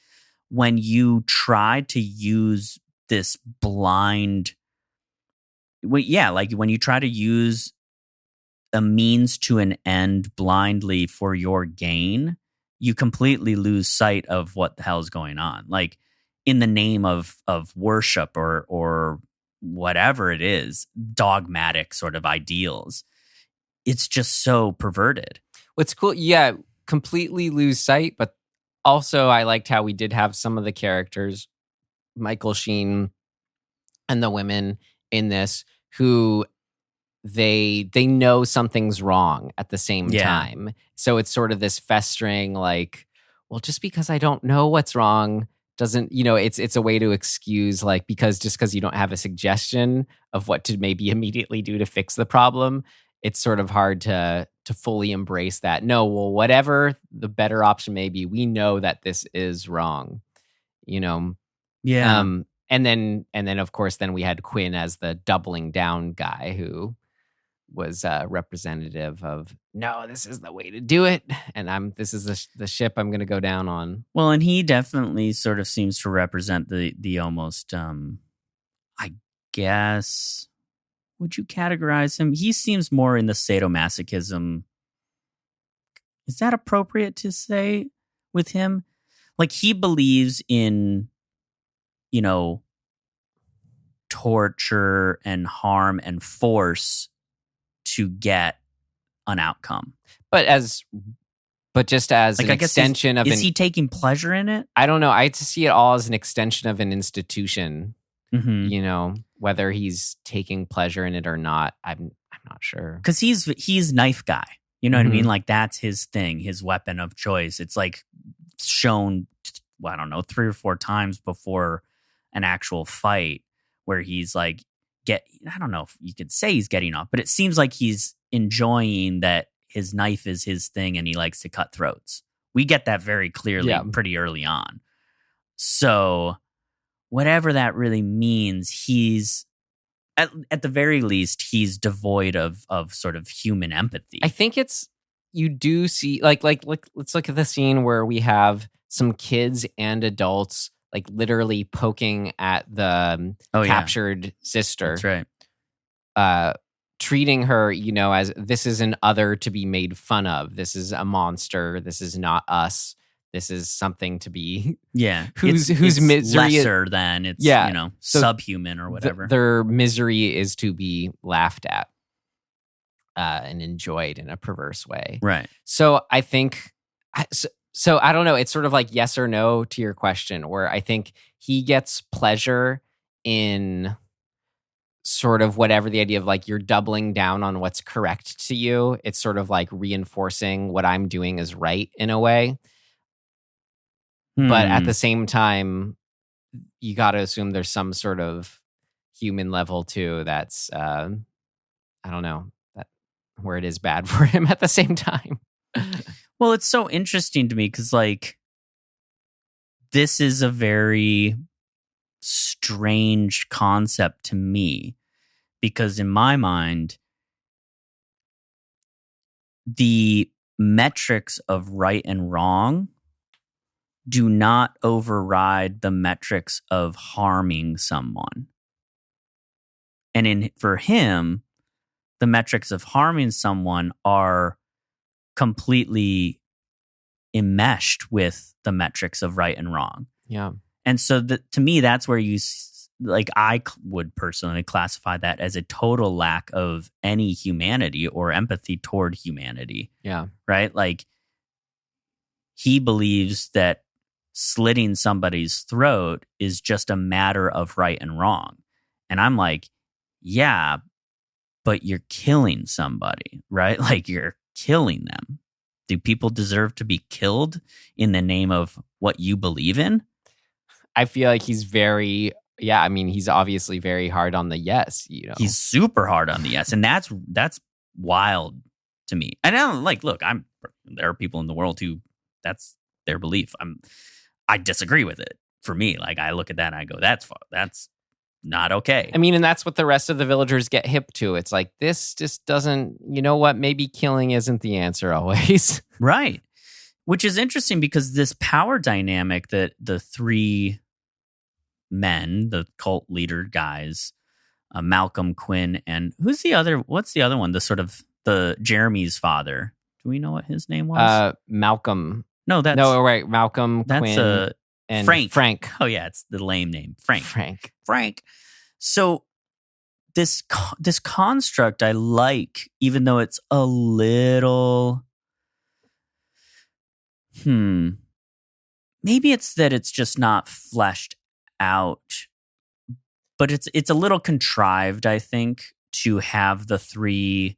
when you try to use this blind, when you try to use a means to an end blindly for your gain, you completely lose sight of what the hell's going on. Like in the name of worship or whatever it is, dogmatic sort of ideals. It's just so perverted. What's cool, yeah, completely lose sight, but also I liked how we did have some of the characters, Michael Sheen and the women in this, who they know something's wrong at the same time. So it's sort of this festering, like, well, just because I don't know what's wrong doesn't, it's a way to excuse, like, because you don't have a suggestion of what to maybe immediately do to fix the problem, it's sort of hard to fully embrace that. No, well, whatever the better option may be, we know that this is wrong, Yeah. And then of course, then we had Quinn as the doubling down guy who was representative of, no, this is the way to do it, and this is the ship I'm going to go down on. Well, and he definitely sort of seems to represent the almost, I guess, would you categorize him? He seems more in the sadomasochism. Is that appropriate to say with him? Like he believes in, torture and harm and force to get an outcome. But just as like, an extension of is he taking pleasure in it? I don't know. I see it all as an extension of an institution. Mm-hmm. Whether he's taking pleasure in it or not, I'm not sure. Because he's knife guy. You know what I Mhm. mean? Like that's his thing, his weapon of choice. It's like shown, I don't know, 3 or 4 times before an actual fight where he's like, I don't know if you could say he's getting off, but it seems like he's enjoying that his knife is his thing and he likes to cut throats. We get that very clearly pretty early on. So whatever that really means, he's at the very least, he's devoid of sort of human empathy. I think you do see like let's look at the scene where we have some kids and adults like literally poking at the captured sister. That's right. Treating her, as this is an other to be made fun of. This is a monster. This is not us. This is something to be whose misery lesser than it's so subhuman or whatever. Their misery is to be laughed at and enjoyed in a perverse way. Right. So I think so I don't know. It's sort of like yes or no to your question, where I think he gets pleasure in sort of whatever the idea of like you're doubling down on what's correct to you. It's sort of like reinforcing what I'm doing is right in a way. But at the same time, you got to assume there's some sort of human level too that's, I don't know, where it is bad for him at the same time. Well, it's so interesting to me because, like, this is a very strange concept to me because in my mind, the metrics of right and wrong do not override the metrics of harming someone. And for him, the metrics of harming someone are completely enmeshed with the metrics of right and wrong. Yeah. And so to me, that's where you like I would personally classify that as a total lack of any humanity or empathy toward humanity. Yeah. Right? Like he believes that slitting somebody's throat is just a matter of right and wrong. And I'm like, yeah, but you're killing somebody, right? Like you're killing them. Do people deserve to be killed in the name of what you believe in? I feel like he's very, I mean, he's obviously very hard on the yes, you know. He's super hard on the yes, and that's wild to me. And I don't look, there are people in the world who that's their belief. I disagree with it. For me, like I look at that and I go, that's not okay. I mean, and that's what the rest of the villagers get hip to. It's like, this just doesn't, you know what? Maybe killing isn't the answer always. Right. Which is interesting because this power dynamic that the three men, the cult leader guys, Malcolm, Quinn, and what's the other one? The Jeremy's father. Do we know what his name was? Malcolm. No, right. Malcolm, that's Quinn, and Frank. Oh yeah, it's the lame name. Frank. So this construct I like, even though it's a little maybe it's that it's just not fleshed out, but it's a little contrived, I think, to have the three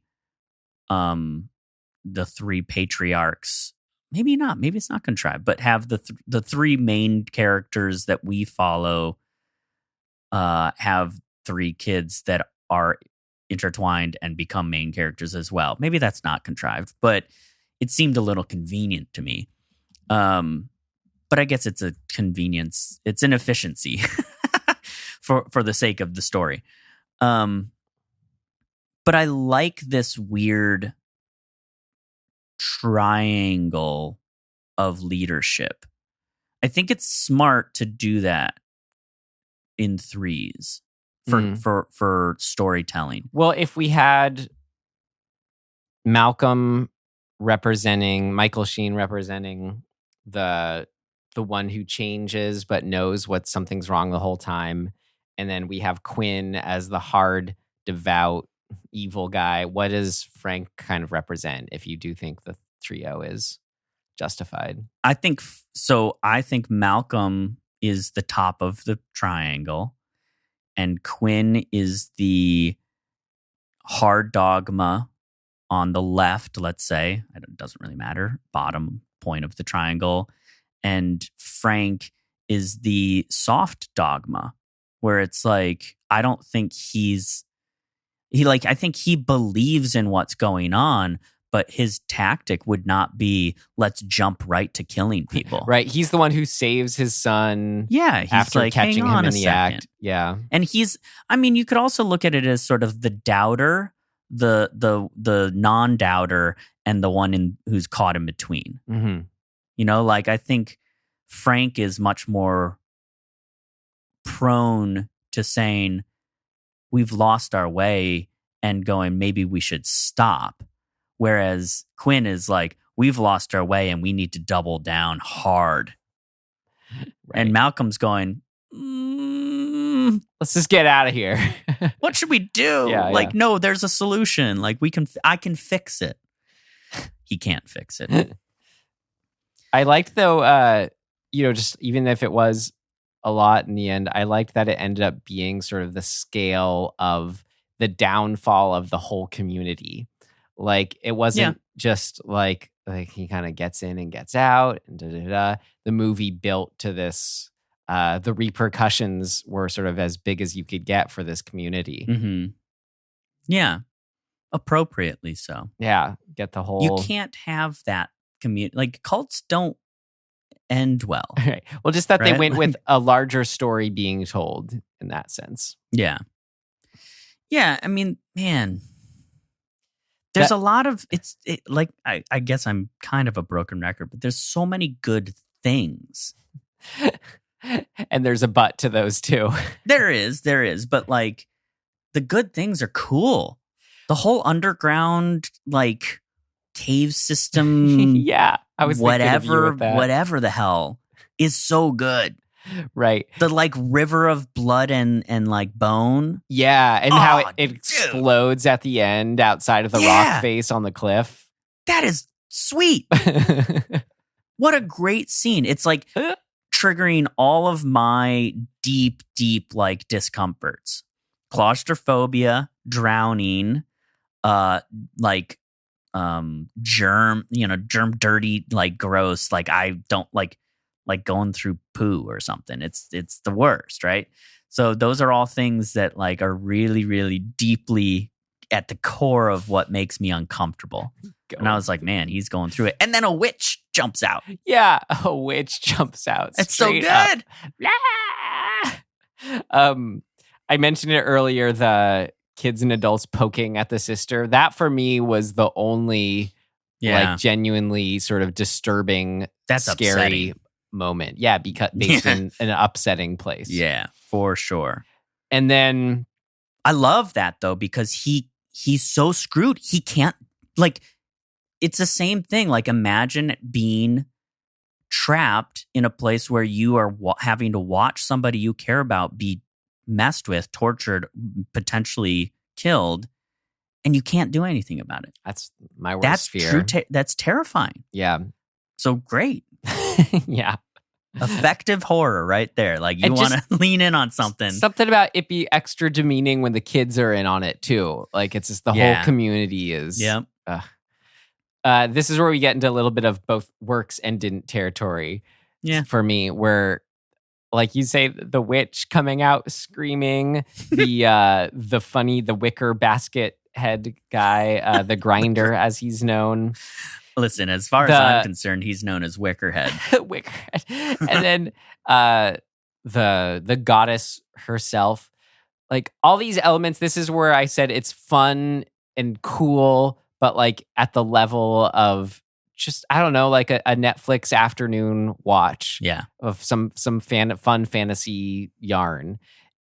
patriarchs. Maybe not. Maybe it's not contrived, but have the three main characters that we follow have three kids that are intertwined and become main characters as well. Maybe that's not contrived, but it seemed a little convenient to me. But I guess it's a convenience. It's an efficiency for the sake of the story. But I like this weird triangle of leadership. I think it's smart to do that in threes for storytelling. Well, if we had Michael Sheen representing the one who changes but knows what something's wrong the whole time, and then we have Quinn as the hard, devout, evil guy, what does Frank kind of represent if you do think the trio is justified? I think Malcolm is the top of the triangle, and Quinn is the hard dogma on the left, let's say. It doesn't really matter. Bottom point of the triangle. And Frank is the soft dogma, where it's like, I don't think I think he believes in what's going on, but his tactic would not be, let's jump right to killing people. Right. He's the one who saves his son. Yeah. He's after like, catching hang on him in a the second. act. Yeah. And you could also look at it as sort of the doubter, the non-doubter, and the one who's caught in between. Mm-hmm. You know, like I think Frank is much more prone to saying, we've lost our way, and going, maybe we should stop. Whereas Quinn is like, we've lost our way and we need to double down hard. Right. And Malcolm's going, let's just get out of here. What should we do? No, there's a solution. Like I can fix it. He can't fix it. I liked though, just even if it was a lot in the end, I liked that it ended up being sort of the scale of the downfall of the whole community. Like it wasn't just like he kind of gets in and gets out and The movie built to this. The repercussions were sort of as big as you could get for this community. Mm-hmm. Yeah, appropriately so. Yeah, get the whole. You can't have that community. Like cults don't end well. Right. Well, just that they went with a larger story being told in that sense. Yeah. Yeah, I mean, man, there's a lot of I guess I'm kind of a broken record, but there's so many good things. And there's a but to those too. There is, but like the good things are cool. The whole underground cave system, yeah, I was whatever the hell is so good. Right. The like river of blood and like bone. Yeah, and how Oh, it dude. explodes at the end outside of the Yeah. rock face on the cliff. That is sweet. What a great scene. It's like triggering all of my deep, deep like discomforts. Claustrophobia, drowning, germ, dirty, like gross. Like I don't like going through poo or something. It's the worst, right? So those are all things that like are really, really deeply at the core of what makes me uncomfortable. And I was like, man, he's going through it. And then a witch jumps out. Yeah, a witch jumps out. It's so straight up. good. I mentioned it earlier, the kids and adults poking at the sister. That for me was the only like genuinely sort of disturbing, That's scary upsetting. moment. Yeah, because based in an upsetting place. Yeah, for sure. And then I love that though, because he's so screwed. He can't, like, it's the same thing. Like, imagine being trapped in a place where you are having to watch somebody you care about be messed with, tortured, potentially killed, and you can't do anything about it. that's my worst That's fear. That's terrifying. Yeah. So great. Yeah. Effective horror right there. Like, you And want just to lean in on something. Something about it be extra demeaning when the kids are in on it too. Like it's just the whole community is. Yep. This is where we get into a little bit of both works and didn't territory. Yeah. For me, where like you say, the witch coming out screaming, the wicker basket head guy, the grinder as he's known. Listen, as far as I'm concerned, he's known as Wicker Head. Wicker Head. And then the goddess herself. Like all these elements, this is where I said it's fun and cool, but like at the level of just, I don't know, like a Netflix afternoon watch of some fun fantasy yarn.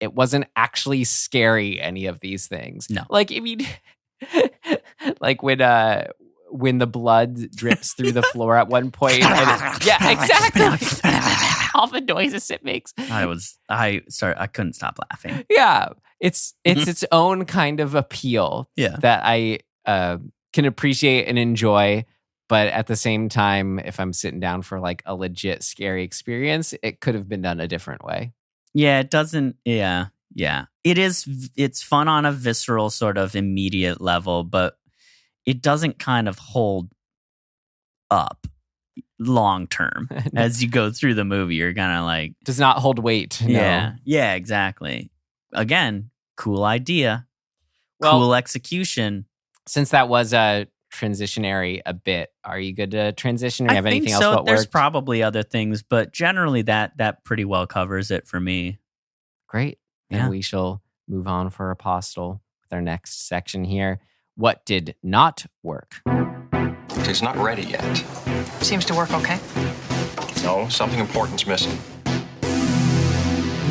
It wasn't actually scary, any of these things. No. Like, I mean, like when the blood drips through the floor at one point. Yeah, exactly. All the noises it makes. I couldn't stop laughing. Yeah. It's its own kind of appeal that I can appreciate and enjoy. But at the same time, if I'm sitting down for like a legit scary experience, it could have been done a different way. Yeah, it doesn't. Yeah. It's fun on a visceral sort of immediate level, but it doesn't kind of hold up long term. As you go through the movie, you're kind of like, does not hold weight. No. Yeah, exactly. Again, cool idea, cool execution. Since that was a transitionary a bit, are you good to transition, or you have anything else? So there's worked? probably other things, but generally that pretty well covers it for me. Great. Yeah. And we shall move on for Apostle with our next section here. What did not work? It's not ready yet. Seems to work okay. No, something important's missing.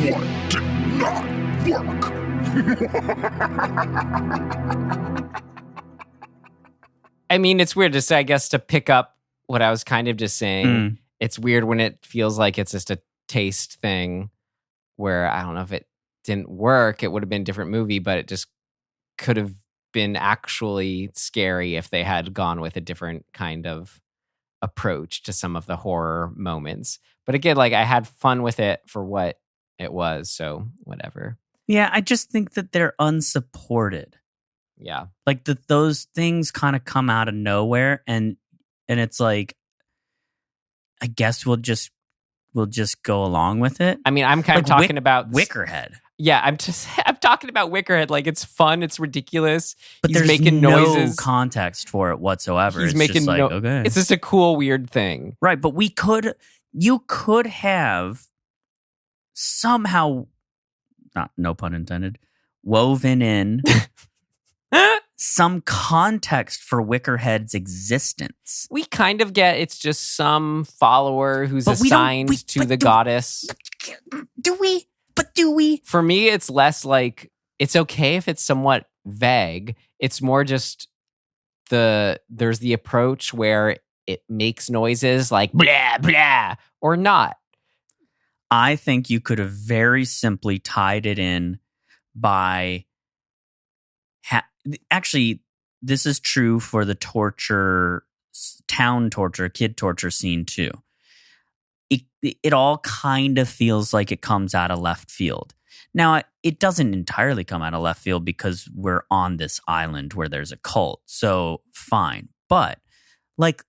What did not work? I mean, it's weird to say, I guess, to pick up what I was kind of just saying. It's weird when it feels like it's just a taste thing where, I don't know, if it didn't work, it would have been a different movie, but it just could have been actually scary if they had gone with a different kind of approach to some of the horror moments. But again, like, I had fun with it for what it was, so whatever. Yeah, I just think that they're unsupported. Yeah. Like those things kind of come out of nowhere, and it's like, I guess we'll just go along with it. I mean, I'm kind of talking about Wicker Head. Yeah, I'm talking about Wicker Head. Like, it's fun, it's ridiculous. But he's there's making no noises. Context for it whatsoever. He's it's making just like, okay. It's just a cool, weird thing. Right, but you could have somehow, no pun intended, woven in some context for Wickerhead's existence. We kind of get it's just some follower who's assigned to the goddess. Do we? For me, it's less like, it's okay if it's somewhat vague. It's more just there's the approach where it makes noises like blah, blah, or not. I think you could have very simply tied it in by actually, this is true for the town torture, kid torture scene too. It all kind of feels like it comes out of left field. Now, it doesn't entirely come out of left field because we're on this island where there's a cult. So fine. But like,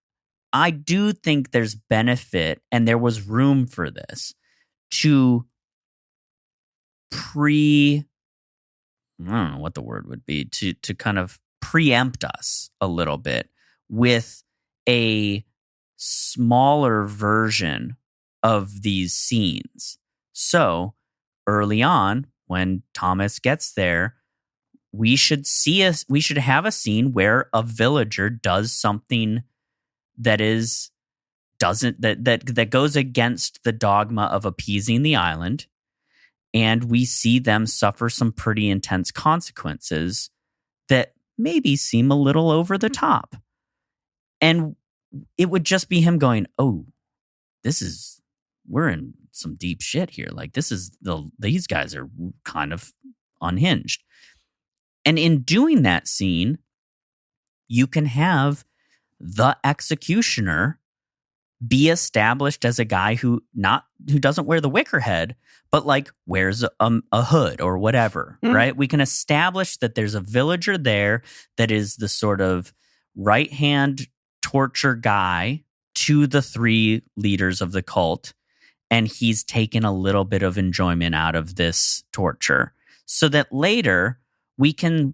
I do think there's benefit, and there was room for this to I don't know what the word would be, to kind of preempt us a little bit with a smaller version of these scenes. So early on, when Thomas gets there, we should have a scene where a villager does something that goes against the dogma of appeasing the island, and we see them suffer some pretty intense consequences that maybe seem a little over the top. And it would just be him going, "Oh, we're in some deep shit here. Like, these guys are kind of unhinged." And in doing that scene, you can have the executioner be established as a guy who doesn't wear the wicker head, but like wears a hood or whatever, right? We can establish that there's a villager there that is the sort of right-hand torture guy to the three leaders of the cult, and he's taken a little bit of enjoyment out of this torture, so that later we can,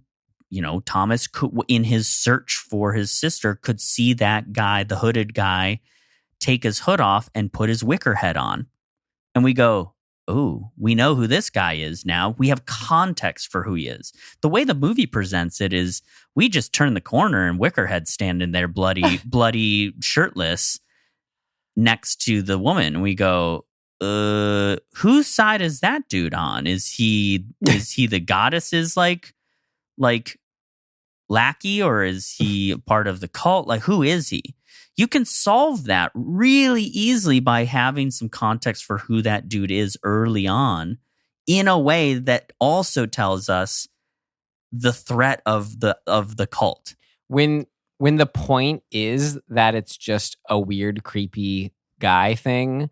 Thomas could, in his search for his sister, could see that guy, the hooded guy, take his hood off and put his wicker head on. And we go, "Oh, we know who this guy is now." We have context for who he is. The way the movie presents it is we just turn the corner and Wickerhead's standing there bloody shirtless next to the woman. And we go, whose side is that dude on? Is he the goddess's like lackey, or is he part of the cult? Like, who is he? You can solve that really easily by having some context for who that dude is early on, in a way that also tells us the threat of the cult. When the point is that it's just a weird, creepy guy thing,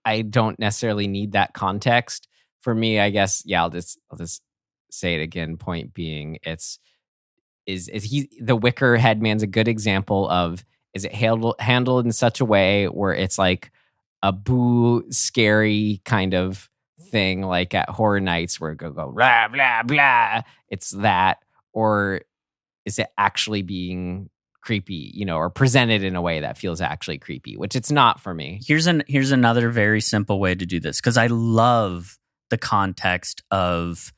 I don't necessarily need that context. For me, I guess, I'll just say it again. Point being, is he the Wicker Head man's a good example of, is it handled in such a way where it's like a boo, scary kind of thing, like at Horror Nights where it go blah, blah, blah. It's that. Or is it actually being creepy, or presented in a way that feels actually creepy, which it's not for me. Here's another very simple way to do this, because I love the context of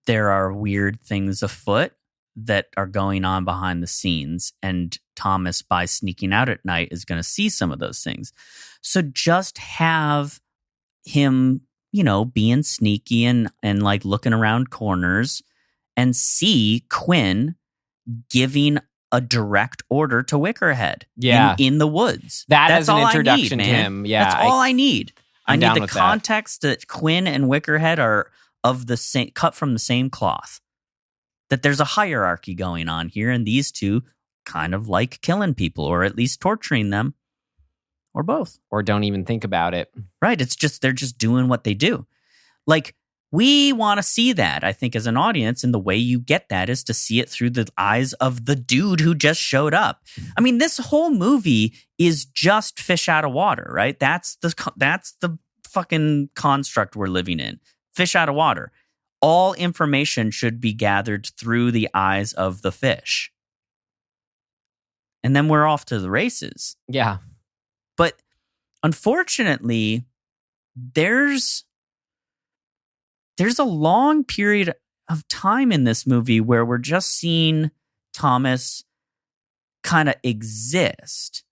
there are weird things afoot that are going on behind the scenes, and Thomas, by sneaking out at night, is going to see some of those things. So just have him, being sneaky and like looking around corners, and see Quinn giving a direct order to Wickerhead in the woods. That's an introduction to him. Yeah, that's all I need. I need the context that Quinn and Wickerhead are of the same, cut from the same cloth. That there's a hierarchy going on here, and these two kind of like killing people, or at least torturing them, or both, or don't even think about it. Right? It's just they're just doing what they do. Like, we want to see that, I think, as an audience, and the way you get that is to see it through the eyes of the dude who just showed up. I mean, this whole movie is just fish out of water, right? That's the fucking construct we're living in. Fish out of water. All information should be gathered through the eyes of the fish. And then we're off to the races. Yeah. But unfortunately, there's a long period of time in this movie where we're just seeing Thomas kind of exist.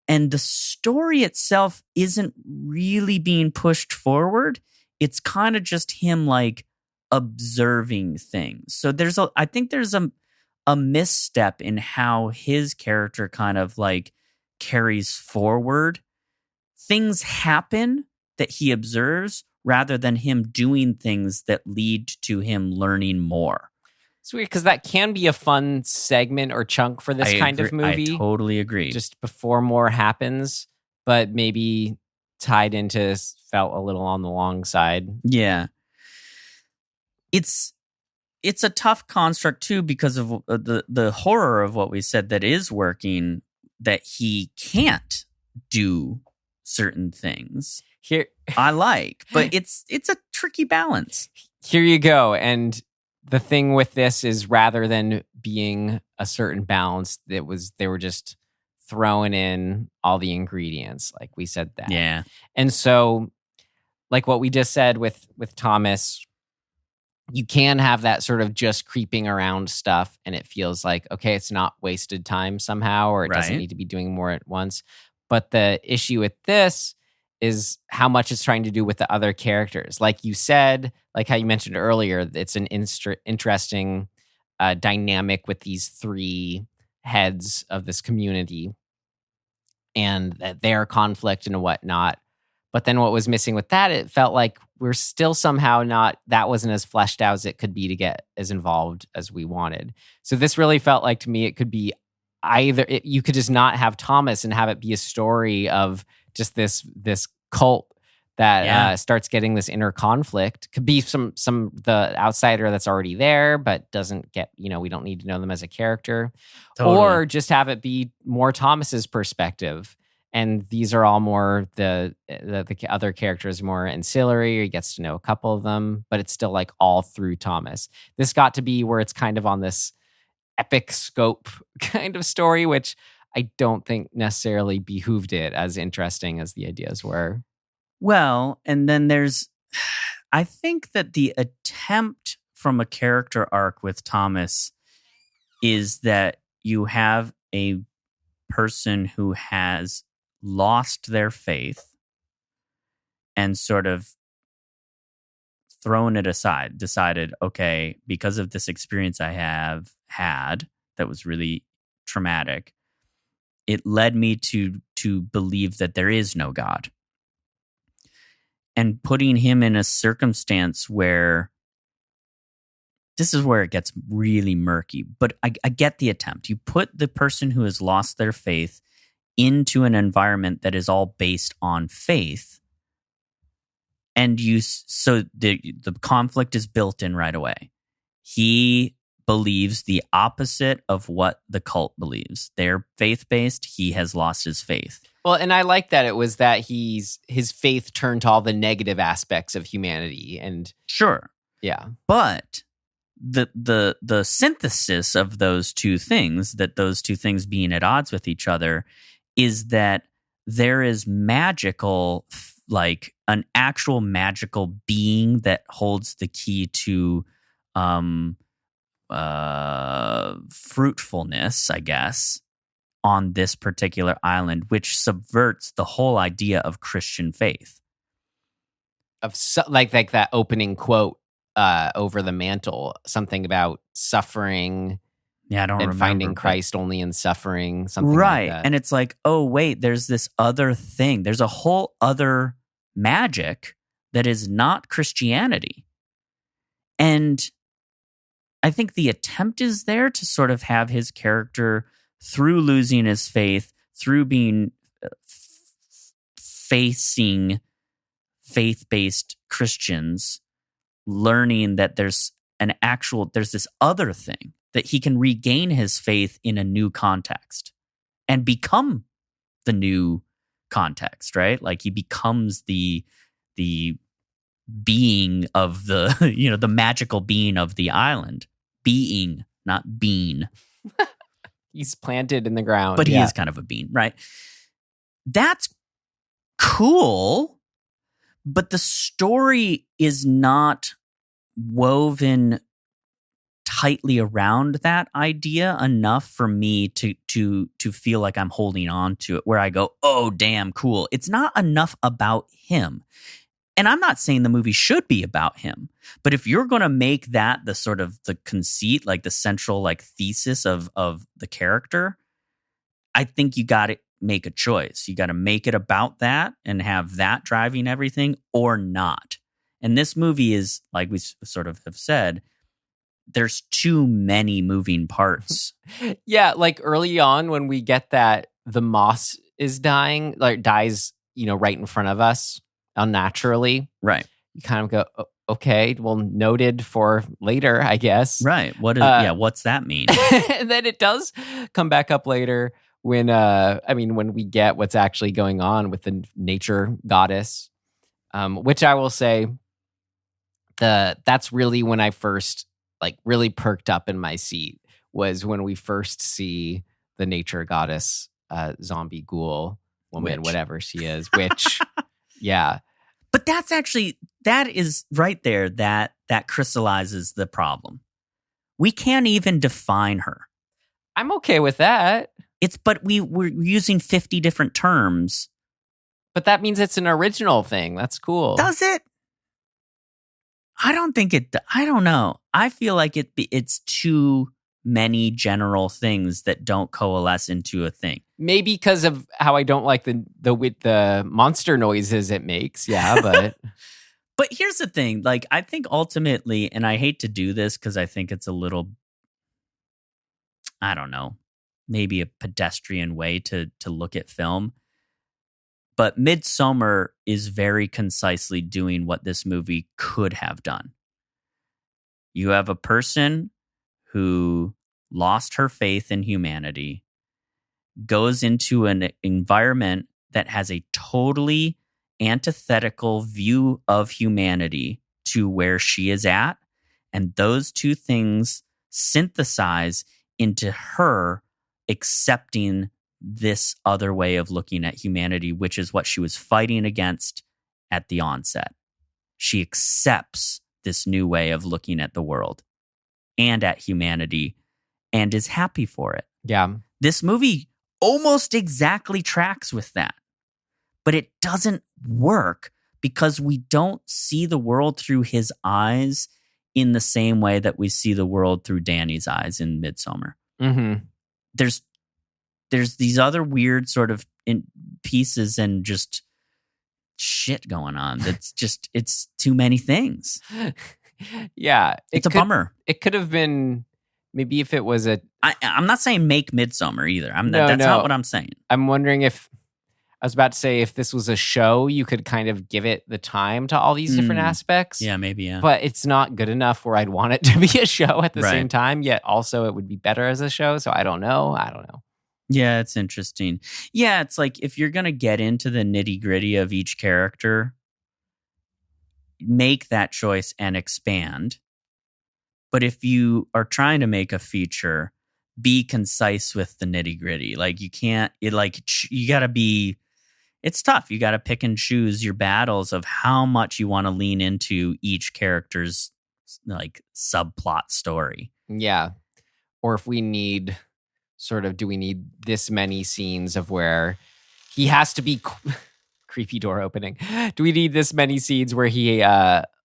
And the story itself isn't really being pushed forward. It's kind of just him like observing things. So I think there's a misstep in how his character kind of like carries forward. Things happen that he observes rather than him doing things that lead to him learning more. It's weird because that can be a fun segment or chunk for this kind of movie. I totally agree. Just before more happens, but maybe tied into felt a little on the long side. Yeah. It's a tough construct too because of the horror of what we said that is working, that he can't do certain things. Here I like, but it's a tricky balance. Here you go. And the thing with this is rather than being a certain balance, they were just throwing in all the ingredients. Like we said that. Yeah. And so like what we just said with Thomas, you can have that sort of just creeping around stuff and it feels like, okay, it's not wasted time somehow, or it doesn't need to be doing more at once. But the issue with this is how much it's trying to do with the other characters. Like you said, like how you mentioned earlier, it's an interesting dynamic with these three heads of this community and their conflict and whatnot. But then what was missing with that, it felt like we're still somehow not, that wasn't as fleshed out as it could be to get as involved as we wanted. So this really felt like to me, it could be either, you could just not have Thomas and have it be a story of just this cult that starts getting this inner conflict. Could be some the outsider that's already there, but doesn't get, we don't need to know them as a character. Totally. Or just have it be more Thomas's perspective. And these are all more the other characters more ancillary, or he gets to know a couple of them, but it's still like all through Thomas. This got to be where it's kind of on this epic scope kind of story, which I don't think necessarily behooved it as interesting as the ideas were. Well, and then I think that the attempt from a character arc with Thomas is that you have a person who has lost their faith and sort of thrown it aside, decided, okay, because of this experience I have had that was really traumatic, it led me to believe that there is no God. And putting him in a circumstance where this is where it gets really murky, but I get the attempt. You put the person who has lost their faith into an environment that is all based on faith, and so the conflict is built in right away. He believes the opposite of what the cult believes. They're faith-based. He has lost his faith. Well, and I like that it was that his faith turned to all the negative aspects of humanity. And sure. Yeah. But the synthesis of those two things being at odds with each other, is that there is magical, like an actual magical being that holds the key to fruitfulness, I guess, on this particular island, which subverts the whole idea of Christian faith. Like that opening quote over the mantle, something about suffering. Yeah, I don't remember. And finding Christ only in suffering, something right. like that. And it's like, oh, wait, there's this other thing. There's a whole other magic that is not Christianity. And I think the attempt is there to sort of have his character, through losing his faith, through being facing faith-based Christians, learning that there's this other thing, that he can regain his faith in a new context and become the new context, right? Like he becomes the being of the, the magical being of the island. Being, not bean. He's planted in the ground. But he is kind of a bean, right? That's cool, but the story is not woven tightly around that idea enough for me to feel like I'm holding on to it, where I go, oh, damn, cool. It's not enough about him. And I'm not saying the movie should be about him, but if you're going to make that the sort of the conceit, like the central like thesis of the character, I think you got to make a choice. You got to make it about that and have that driving everything or not. And this movie is, like we sort of have said, there's too many moving parts. Yeah, like early on when we get that the moss is dying, like dies, right in front of us unnaturally. Right. You kind of go, okay, well, noted for later, I guess. Right. What's that mean? And then it does come back up later when when we get what's actually going on with the nature goddess, which I will say that's really when I first really perked up in my seat, was when we first see the nature goddess, zombie ghoul woman, whatever she is, witch. Yeah. But that is right there that crystallizes the problem. We can't even define her. I'm okay with that. But we're using 50 different terms. But that means it's an original thing. That's cool. Does it? I don't know. I feel like it's too many general things that don't coalesce into a thing. Maybe because of how I don't like the monster noises it makes. Yeah, but but here's the thing. Like, I think ultimately, and I hate to do this because I think it's a little, I don't know, maybe a pedestrian way to look at film. But Midsommar is very concisely doing what this movie could have done. You have a person who lost her faith in humanity, goes into an environment that has a totally antithetical view of humanity to where she is at, and those two things synthesize into her accepting this other way of looking at humanity, which is what she was fighting against at the onset. She accepts this new way of looking at the world and at humanity and is happy for it. Yeah. This movie almost exactly tracks with that, but it doesn't work because we don't see the world through his eyes in the same way that we see the world through Danny's eyes in Midsommar. Mm-hmm. There's these other weird sort of pieces and just shit going on. It's too many things. Yeah. It's a bummer. It could have been, maybe if it was I'm not saying make Midsommar either. That's not what I'm saying. I'm wondering I was about to say, if this was a show, you could kind of give it the time to all these different aspects. Yeah, maybe, yeah. But it's not good enough where I'd want it to be a show at the same time, yet also it would be better as a show. So I don't know. Yeah, it's interesting. Yeah, it's like if you're going to get into the nitty-gritty of each character, make that choice and expand. But if you are trying to make a feature, be concise with the nitty-gritty. Like, you got to be... It's tough. You got to pick and choose your battles of how much you want to lean into each character's subplot story. Yeah. Or if we need do we need this many scenes of where he has to be creepy door opening? Do we need this many scenes where he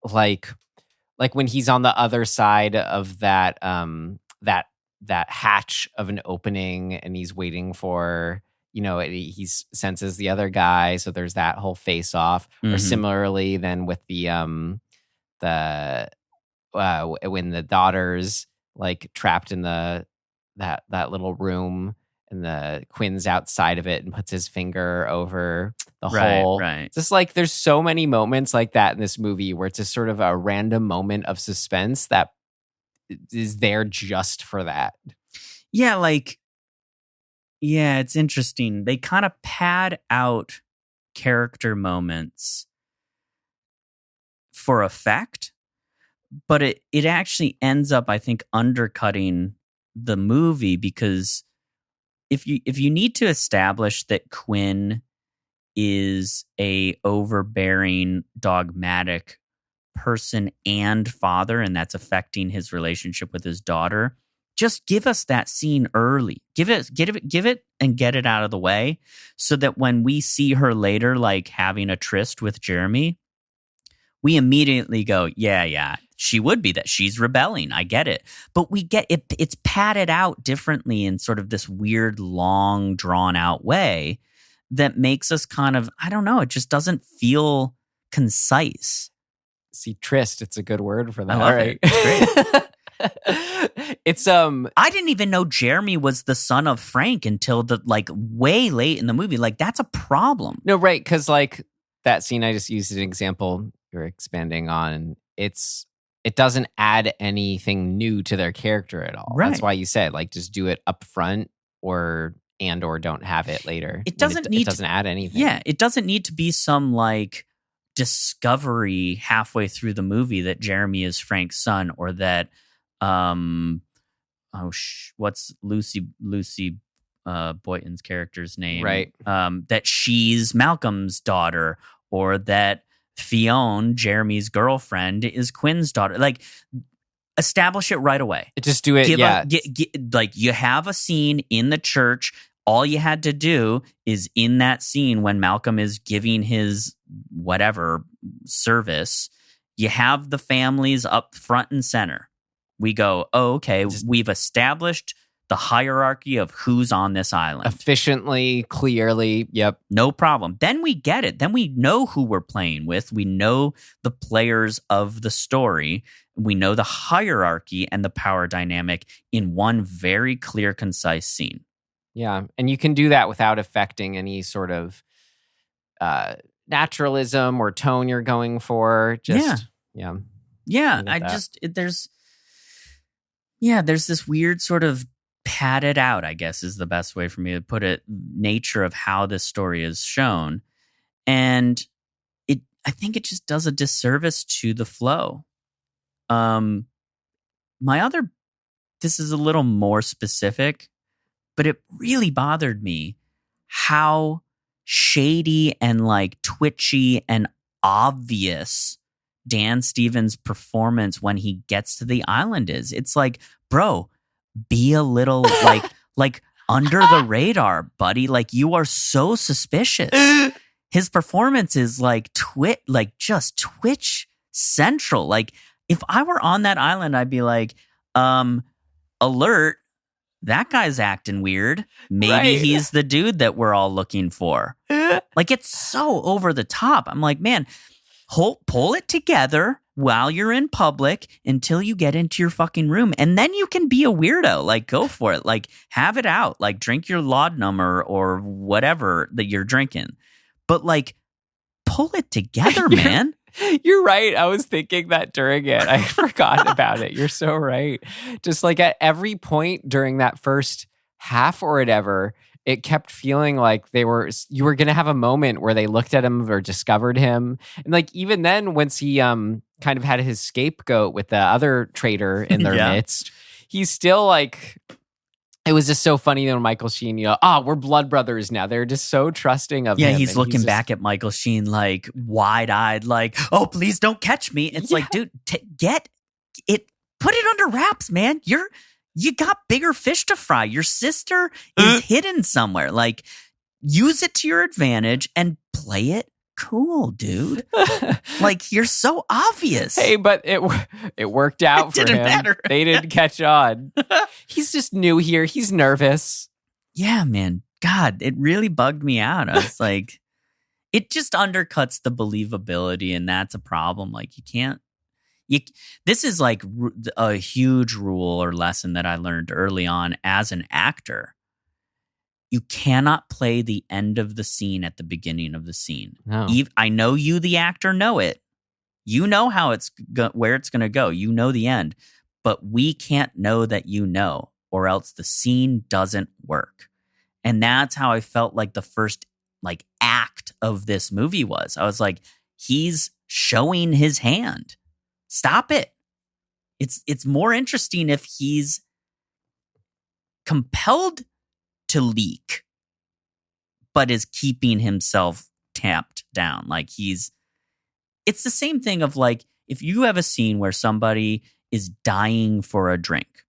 like when he's on the other side of that that hatch of an opening and he's waiting for, he senses the other guy, so there's that whole face off. Mm-hmm. Or similarly then with the when the daughter's trapped in that little room and the Quinn's outside of it and puts his finger over the hole. Right. It's just there's so many moments like that in this movie where it's just sort of a random moment of suspense that is there just for that. Yeah, it's interesting. They kind of pad out character moments for effect, but it actually ends up, I think, undercutting the movie, because if you need to establish that Quinn is a overbearing, dogmatic person and father, and that's affecting his relationship with his daughter, just give us that scene early. Give it and get it out of the way, so that when we see her later, having a tryst with Jeremy, we immediately go, yeah, she would be that. She's rebelling. I get it. But we get it. It's padded out differently in sort of this weird, long, drawn out way that makes us kind of, I don't know, it just doesn't feel concise. See, tryst, it's a good word for that. I love it. It's great. It's I didn't even know Jeremy was the son of Frank until the way late in the movie. Like, that's a problem. No, right, because like that scene I just used as an example you're expanding on, it doesn't add anything new to their character at all. Right. That's why you said like just do it up front or don't have it later. It doesn't need it doesn't add anything. Yeah, it doesn't need to be some like discovery halfway through the movie that Jeremy is Frank's son, or that what's Lucy Boynton's character's name? Right. That she's Malcolm's daughter, or that Fionn, Jeremy's girlfriend, is Quinn's daughter. Like, establish it right away. Just do it. Like, you have a scene in the church. All you had to do is in that scene when Malcolm is giving his whatever service, you have the families up front and center. We go, oh, okay, we've established the hierarchy of who's on this island. Efficiently, clearly, yep. No problem. Then we get it. Then we know who we're playing with. We know the players of the story. We know the hierarchy and the power dynamic in one very clear, concise scene. Yeah, and you can do that without affecting any sort of naturalism or tone you're going for. Just, yeah. There's this weird sort of padded out, I guess is the best way for me to put it, nature of how this story is shown. And I think it just does a disservice to the flow. This is a little more specific, but it really bothered me how shady and like twitchy and obvious Dan Stevens' performance when he gets to the island is. It's like, bro, be a little like under the radar, buddy. Like, you are so suspicious. His performance is like just Twitch central. Like, if I were on that island, I'd be like, alert, that guy's acting weird. Maybe he's the dude that we're all looking for. Like, it's so over the top. I'm like, man, pull it together while you're in public until you get into your fucking room. And then you can be a weirdo. Like, go for it. Like, have it out. Like, drink your laudanum or whatever that you're drinking. But, like, pull it together, man. You're right. I was thinking that during it. I forgot about it. You're so right. Just like at every point during that first half or whatever, it kept feeling like you were going to have a moment where they looked at him or discovered him. And like, even then, once he kind of had his scapegoat with the other traitor in their midst, he's still like, it was just so funny when Michael Sheen, we're blood brothers now. They're just so trusting of him. Yeah, he's looking back at Michael Sheen like wide-eyed, like, oh, please don't catch me. It's like, dude, get it, put it under wraps, man. You got bigger fish to fry. Your sister is hidden somewhere. Like, use it to your advantage and play it cool, dude. Like, you're so obvious. Hey, but it worked out for him. It didn't matter. They didn't catch on. He's just new here. He's nervous. Yeah, man. God, it really bugged me out. I was like, it just undercuts the believability, and that's a problem. Like, this is like a huge rule or lesson that I learned early on as an actor. You cannot play the end of the scene at the beginning of the scene. No. I know you, the actor, know it. You know how where it's going to go. You know the end. But we can't know that you know, or else the scene doesn't work. And that's how I felt like the first like act of this movie was. I was like, he's showing his hand. Stop it. It's more interesting if he's compelled to leak, but is keeping himself tamped down. Like, it's the same thing of like, if you have a scene where somebody is dying for a drink,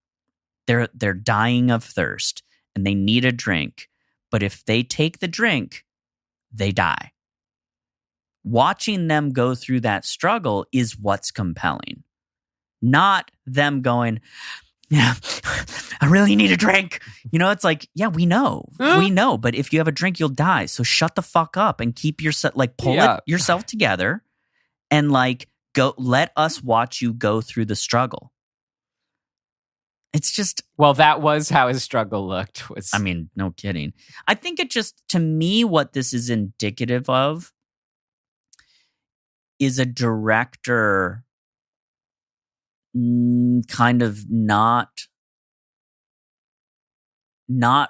they're dying of thirst and they need a drink, but if they take the drink, they die. watching them go through that struggle is what's compelling. Not them going, yeah, I really need a drink. It's like, yeah, we know. We know. But if you have a drink, you'll die. So shut the fuck up and keep yourself, pull it yourself together and go, let us watch you go through the struggle. It's just. Well, that was how his struggle looked. No kidding. I think it just, to me, what this is indicative of is a director kind of not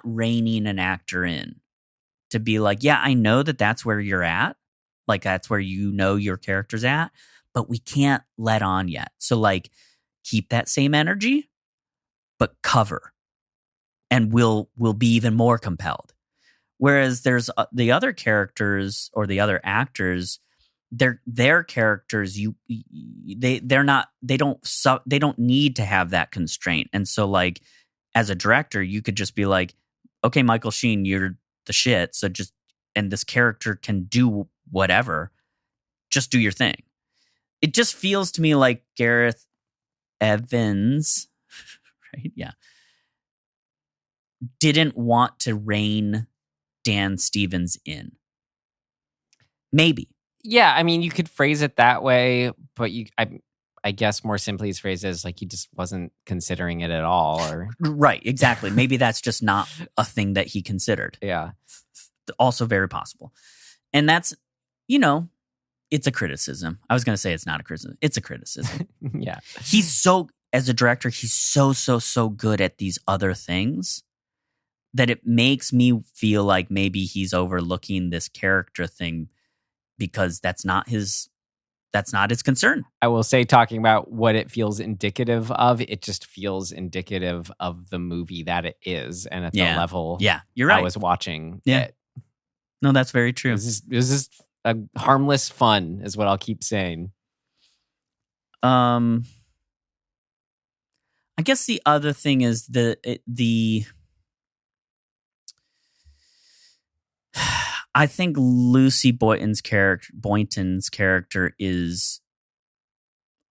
reining an actor in to be like, yeah, I know that's where you're at. That's where your character's at, but we can't let on yet. So keep that same energy, but cover, and we'll be even more compelled. Whereas there's the other characters or the other actors, their characters, they don't need to have that constraint. And so as a director, you could just be like, okay, Michael Sheen, you're the shit. So and this character can do whatever. Just do your thing. It just feels to me like Gareth Evans, right? Yeah. Didn't want to rein Dan Stevens in. Maybe. Yeah, you could phrase it that way, but I guess more simply it's phrased as he just wasn't considering it at all. Or right, exactly. Maybe that's just not a thing that he considered. Yeah. Also very possible. And that's, it's a criticism. I was going to say it's not a criticism. It's a criticism. Yeah. As a director, he's so good at these other things that it makes me feel like maybe he's overlooking this character thing because that's not his concern. I will say, talking about what it feels indicative of, it just feels indicative of the movie that it is, and at the level you're right. I was watching it. No, that's very true. It was just a harmless fun, is what I'll keep saying. I guess the other thing is the I think Lucy Boynton's character is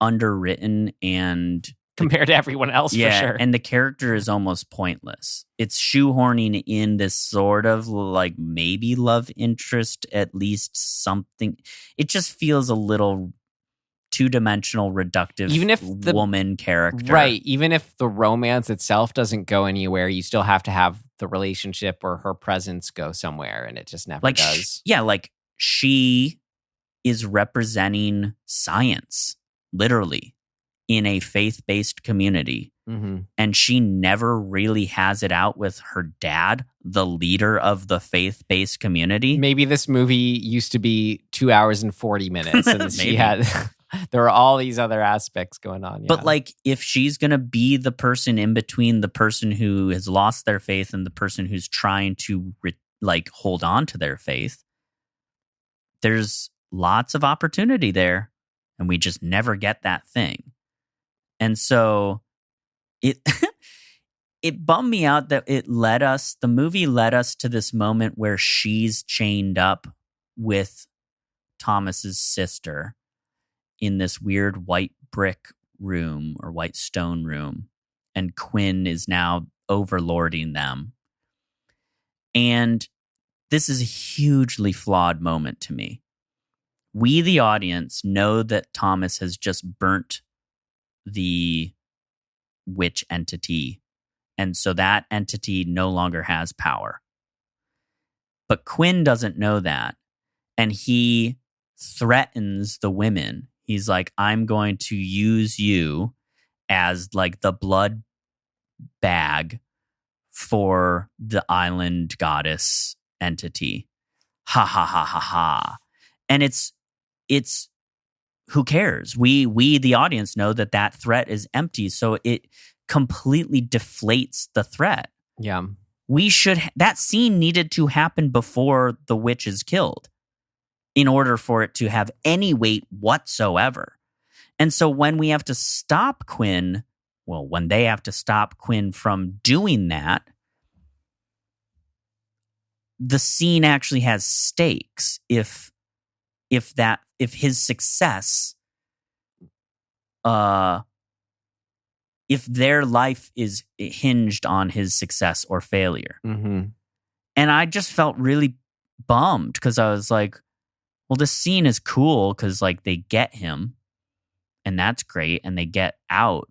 underwritten and compared to everyone else, for sure. And the character is almost pointless. It's shoehorning in this sort of maybe love interest, at least something. It just feels a little two-dimensional, reductive, even if the woman character. Right. Even if the romance itself doesn't go anywhere, you still have to have the relationship or her presence go somewhere, and it just never does. She is representing science, literally, in a faith-based community. Mm-hmm. And she never really has it out with her dad, the leader of the faith-based community. Maybe this movie used to be 2 hours and 40 minutes, and she had... There are all these other aspects going on. Yeah. But if she's going to be the person in between the person who has lost their faith and the person who's trying to hold on to their faith, there's lots of opportunity there, and we just never get that thing. And so it bummed me out that the movie led us to this moment where she's chained up with Thomas's sister in this weird white brick room or white stone room, and Quinn is now overlording them. And this is a hugely flawed moment to me. We, the audience, know that Thomas has just burnt the witch entity, and so that entity no longer has power. But Quinn doesn't know that, and he threatens the women. He's like, I'm going to use you as the blood bag for the island goddess entity. Ha ha ha ha ha. And it's who cares? We the audience know that threat is empty, so it completely deflates the threat. Yeah. That scene needed to happen before the witch is killed, in order for it to have any weight whatsoever. And so when we have to stop Quinn, when they have to stop Quinn from doing that, the scene actually has stakes. If if his success, if their life is hinged on his success or failure. Mm-hmm. And I just felt really bummed because I was like, well, this scene is cool because like they get him and that's great and they get out.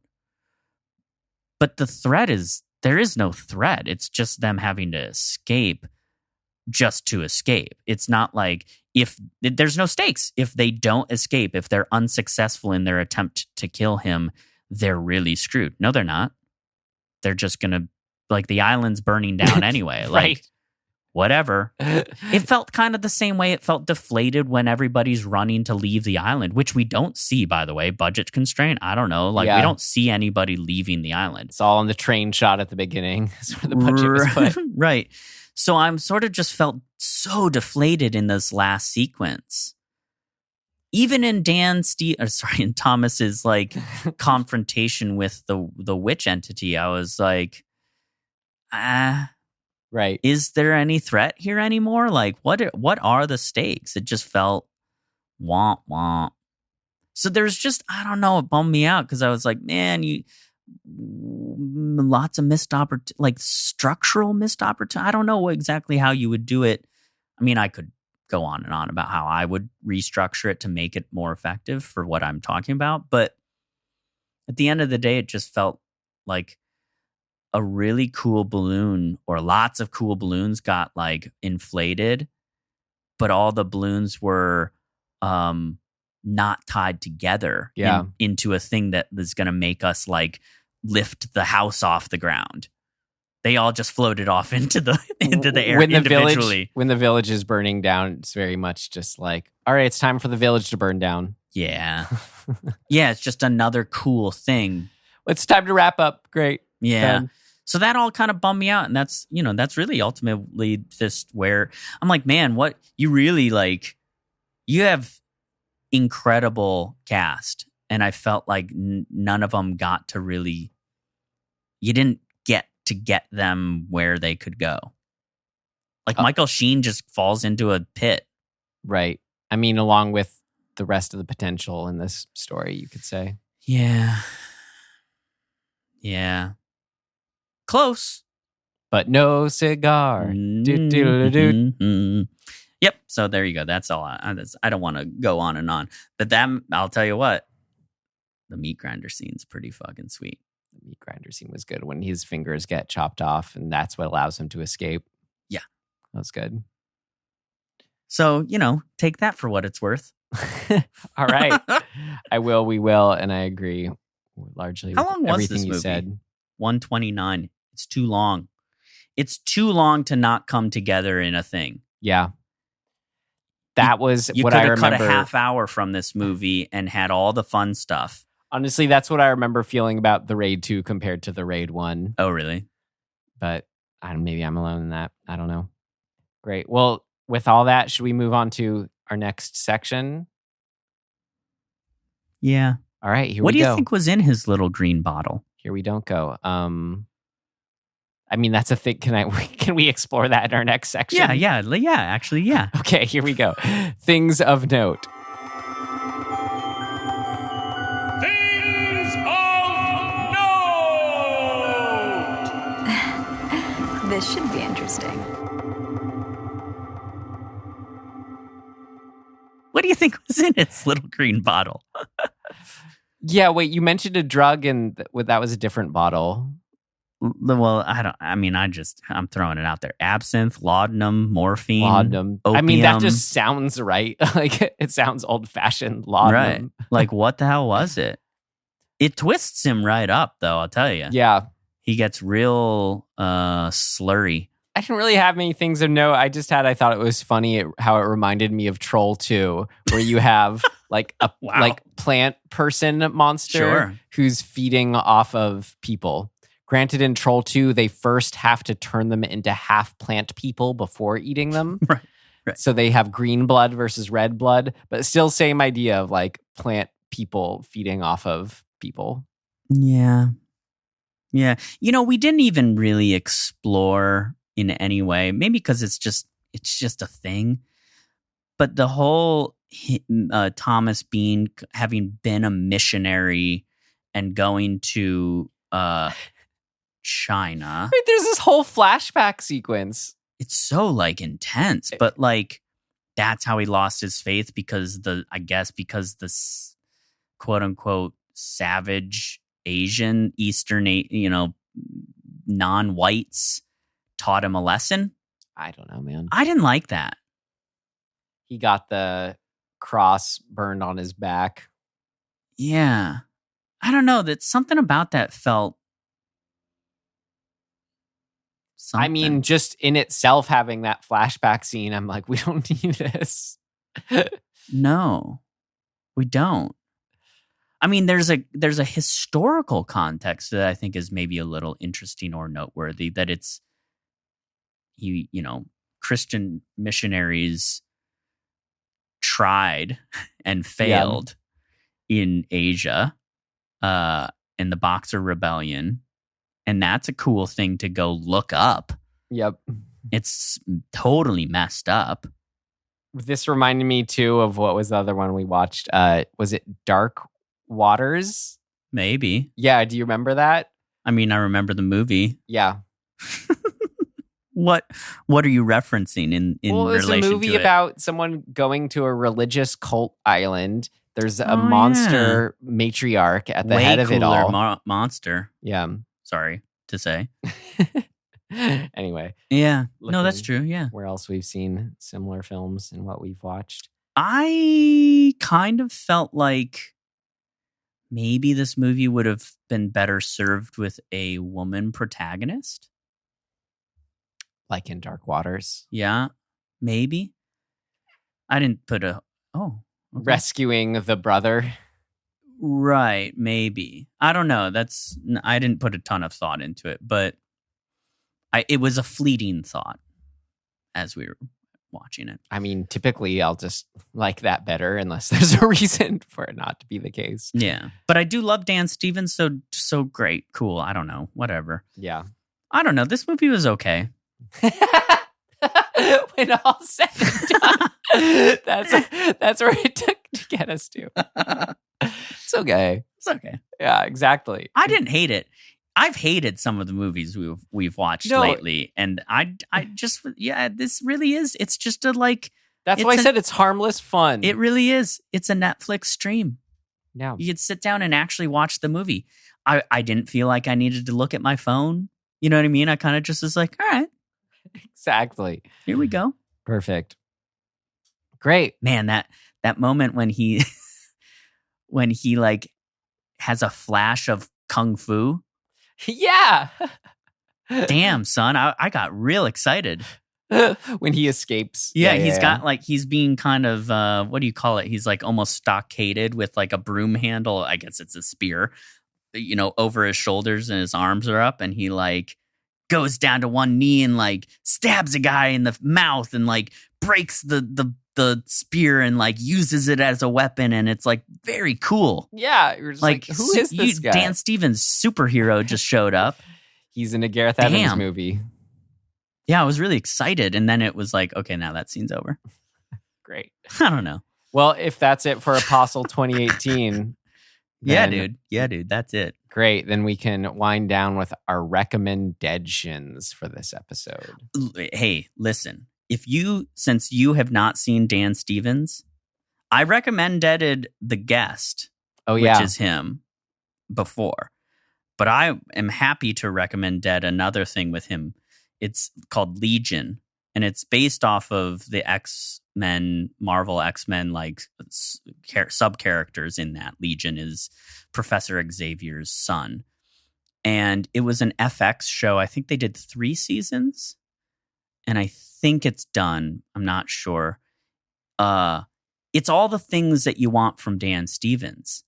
But the threat is, there is no threat. It's just them having to escape just to escape. It's not like there's no stakes. If they don't escape, if they're unsuccessful in their attempt to kill him, they're really screwed. No, they're not. They're just going to, like, the island's burning down anyway. Like, Right. Whatever. It felt kind of the same way it felt deflated when everybody's running to leave the island, which we don't see, by the way. Budget constraint, I don't know. Like, Yeah. we don't see anybody leaving the island. It's all on the train shot at the beginning. That's where the budget was put. Right. So I'm sort of just felt so deflated in this last sequence. Even in in Thomas's like confrontation with the witch entity, I was like, Right. is there any threat here anymore? Like, what are the stakes? It just felt womp womp. So there's just, I don't know, it bummed me out because I was like, man, lots of missed opportunity, like structural missed opportunity. I don't know exactly how you would do it. I mean, I could go on and on about how I would restructure it to make it more effective for what I'm talking about. But at the end of the day, it just felt like a really cool balloon, or lots of cool balloons got like inflated, but all the balloons were not tied together into a thing that is going to make us like lift the house off the ground. They all just floated off into the air individually. When the village is burning down, it's very much just like, all right, it's time for the village to burn down. Yeah. Yeah, it's just another cool thing. It's time to wrap up. Great. Yeah. Done. So that all kind of bummed me out. And that's really ultimately just where I'm like, man, what you really like, you have incredible cast. And I felt like none of them got to really, you didn't get them where they could go. Like Michael Sheen just falls into a pit. Right. I mean, along with the rest of the potential in this story, you could say. Yeah. Yeah. Close. But no cigar. Mm-hmm. Yep. So there you go. That's all. I don't want to go on and on. But I'll tell you what, the meat grinder scene's pretty fucking sweet. The meat grinder scene was good when his fingers get chopped off, and that's what allows him to escape. Yeah. That was good. So, take that for what it's worth. All right. I will, we will, and I agree largely How with long was everything this you movie? said. 129. It's too long. It's too long to not come together in a thing. Yeah. That was You what could I have cut remember. a half hour from this movie and had all the fun stuff. Honestly, that's what I remember feeling about the Raid 2 compared to the Raid 1. Oh, really? But maybe I'm alone in that. I don't know. Great. Well, with all that, should we move on to our next section? Yeah. All right, here What we do go. you think was in his little green bottle? Here we don't go. I mean, that's a thing. Can we explore that in our next section? Yeah. Actually, yeah. Okay, here we go. Things of note. Things of note! This should be interesting. What do you think was in his little green bottle? Yeah, wait, you mentioned a drug and that was a different bottle. Well, I'm throwing it out there. Absinthe, laudanum, morphine, Laudanum. opium. I mean, that just sounds right. Like, it sounds old-fashioned laudanum. Right. Like, what the hell was it? It twists him right up, though, I'll tell you. Yeah. He gets real slurry. I didn't really have many things of note. I thought it was funny how it reminded me of Troll 2, where you have like a Wow. like plant person monster Sure. who's feeding off of people. Granted, in Troll 2, they first have to turn them into half plant people before eating them. Right. So they have green blood versus red blood, but still same idea of like plant people feeding off of people. Yeah. Yeah. We didn't even really explore in any way, maybe because it's just a thing. But the whole Thomas Bean having been a missionary and going to China. Wait, there's this whole flashback sequence. It's so like intense, but like that's how he lost his faith because the quote unquote savage Asian Eastern, non-whites taught him a lesson. I don't know, man. I didn't like that. He got the cross burned on his back. Yeah. I don't know. That something about that felt something. I mean, just in itself having that flashback scene, I'm like, we don't need this. No, we don't. I mean, there's a historical context that I think is maybe a little interesting or noteworthy, that it's Christian missionaries tried and failed in Asia in the Boxer Rebellion, and that's a cool thing to go look up. Yep. It's totally messed up. This reminded me too of what was the other one we watched. Was it Dark Waters? Maybe. Yeah, do you remember that? I mean, I remember the movie. Yeah. What are you referencing in well, it's relation a movie to it? about someone going to a religious cult island. There's a monster matriarch at the Way head of it cooler all. Monster. Yeah. Sorry to say. Anyway. Yeah. No, looking that's true. Yeah. Where else we've seen similar films and what we've watched. I kind of felt like maybe this movie would have been better served with a woman protagonist. Like in Dark Waters. Yeah, maybe. I didn't put a... Oh. Okay. Rescuing the brother. Right, maybe. I don't know. I didn't put a ton of thought into it, but it was a fleeting thought as we were watching it. I mean, typically I'll just like that better unless there's a reason for it not to be the case. Yeah, but I do love Dan Stevens, so great, cool. I don't know, whatever. Yeah. I don't know. This movie was okay. When all said and done, that's where it took to get us to. It's okay. It's okay. Yeah, exactly. I didn't hate it. I've hated some of the movies we've watched lately, and I just this really is. It's just a like. That's why I said it's harmless fun. It really is. It's a Netflix stream. Yeah, you could sit down and actually watch the movie. I didn't feel like I needed to look at my phone. You know what I mean? I kind of just was like, all right. Exactly. Here we go. Perfect. Great. Man, that moment when he when he like has a flash of kung fu. Yeah. Damn, son. I got real excited. When he escapes. Yeah, he's got like, he's being kind of, what do you call it? He's like almost stockaded with like a broom handle. I guess it's a spear, over his shoulders, and his arms are up, and he like goes down to one knee and like stabs a guy in the mouth and like breaks the spear and like uses it as a weapon, and it's like very cool. Yeah, you're just like who is this guy? Dan Stevens, superhero, just showed up. He's in a Gareth Evans movie. Yeah, I was really excited, and then it was like, okay, now that scene's over. Great. I don't know. Well, if that's it for Apostle 2018. Yeah, dude, that's it. Great. Then we can wind down with our RecommenDEADtions for this episode. Hey, listen. Since you have not seen Dan Stevens, I recommended The Guest, which is him, before. But I am happy to recommend another thing with him. It's called Legion, and it's based off of the X-Men, Marvel X-Men, like sub-characters in that. Legion is Professor Xavier's son. And it was an FX show. I think they did 3 seasons, and I think it's done. I'm not sure. It's all the things that you want from Dan Stevens.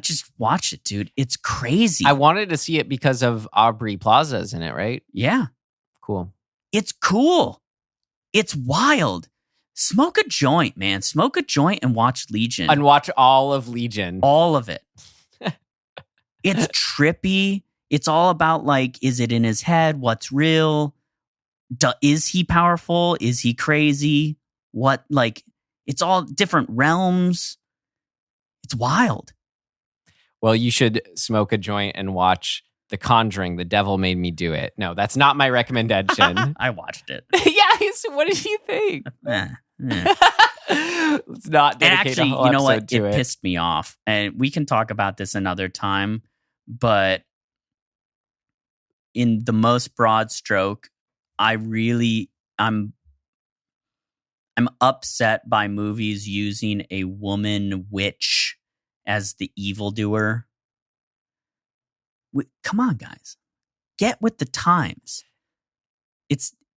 Just watch it, dude. It's crazy. I wanted to see it because of Aubrey Plaza's in it, right? Yeah. Cool. It's cool. It's wild. Smoke a joint, man. Smoke a joint and watch Legion. And watch all of Legion. All of it. It's trippy. It's all about like, is it in his head? What's real? is he powerful? Is he crazy? What, like, it's all different realms. It's wild. Well, you should smoke a joint and watch The Conjuring. The Devil Made Me Do It. No, that's not my recommendation. I watched it. Yes. What did you think? Let's not dedicate actually, a whole you know what? episode to It it. pissed me off. And we can talk about this another time. But in the most broad stroke, I'm upset by movies using a woman witch as the evildoer. Come on, guys. Get with the times.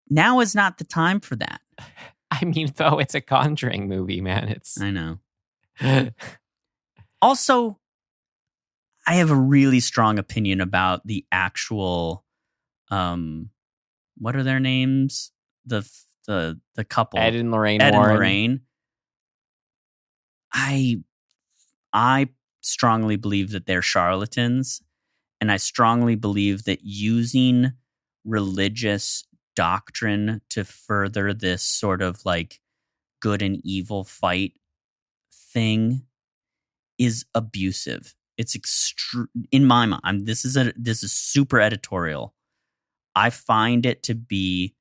Now is not the time for that. I mean, though, it's a Conjuring movie, man. I know. Also, I have a really strong opinion about the actual, what are their names? The couple, Ed and Lorraine Ed Warren. and Lorraine. I strongly believe that they're charlatans, and I strongly believe that using religious doctrine to further this sort of like good and evil fight thing is abusive. It's in my mind. This is super editorial. I find it to be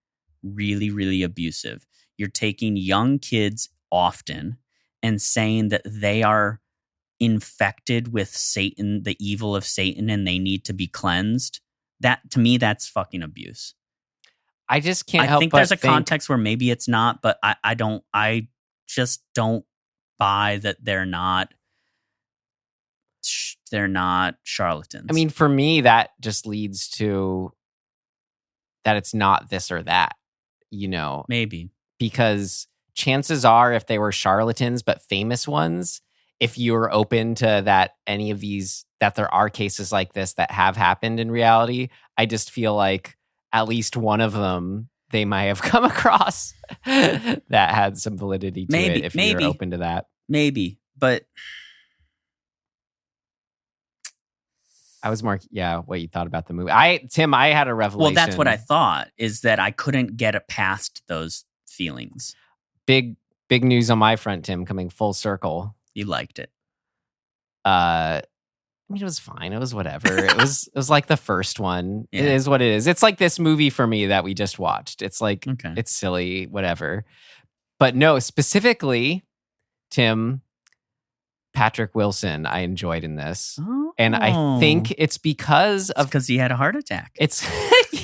really, really abusive. You're taking young kids often and saying that they are infected with Satan, the evil of Satan, and they need to be cleansed. That, to me, that's fucking abuse. I just can't help I think but there's a think context where maybe it's not, but I just don't buy that they're not charlatans. I mean, for me, that just leads to that it's not this or that, maybe. Because chances are, if they were charlatans, but famous ones, if you're open to that, any of these, that there are cases like this that have happened in reality, I just feel like at least one of them they might have come across that had some validity to it if you're open to that. Maybe, but I was more, what you thought about the movie. Tim, I had a revelation. Well, that's what I thought, is that I couldn't get it past those feelings. Big news on my front, Tim, coming full circle. You liked it. I mean, it was fine. It was whatever. It was like the first one. Yeah. It is what it is. It's like this movie for me that we just watched. It's like, Okay. It's silly, whatever. But no, specifically, Tim, Patrick Wilson, I enjoyed in this. Oh. And I think it's because he had a heart attack. It's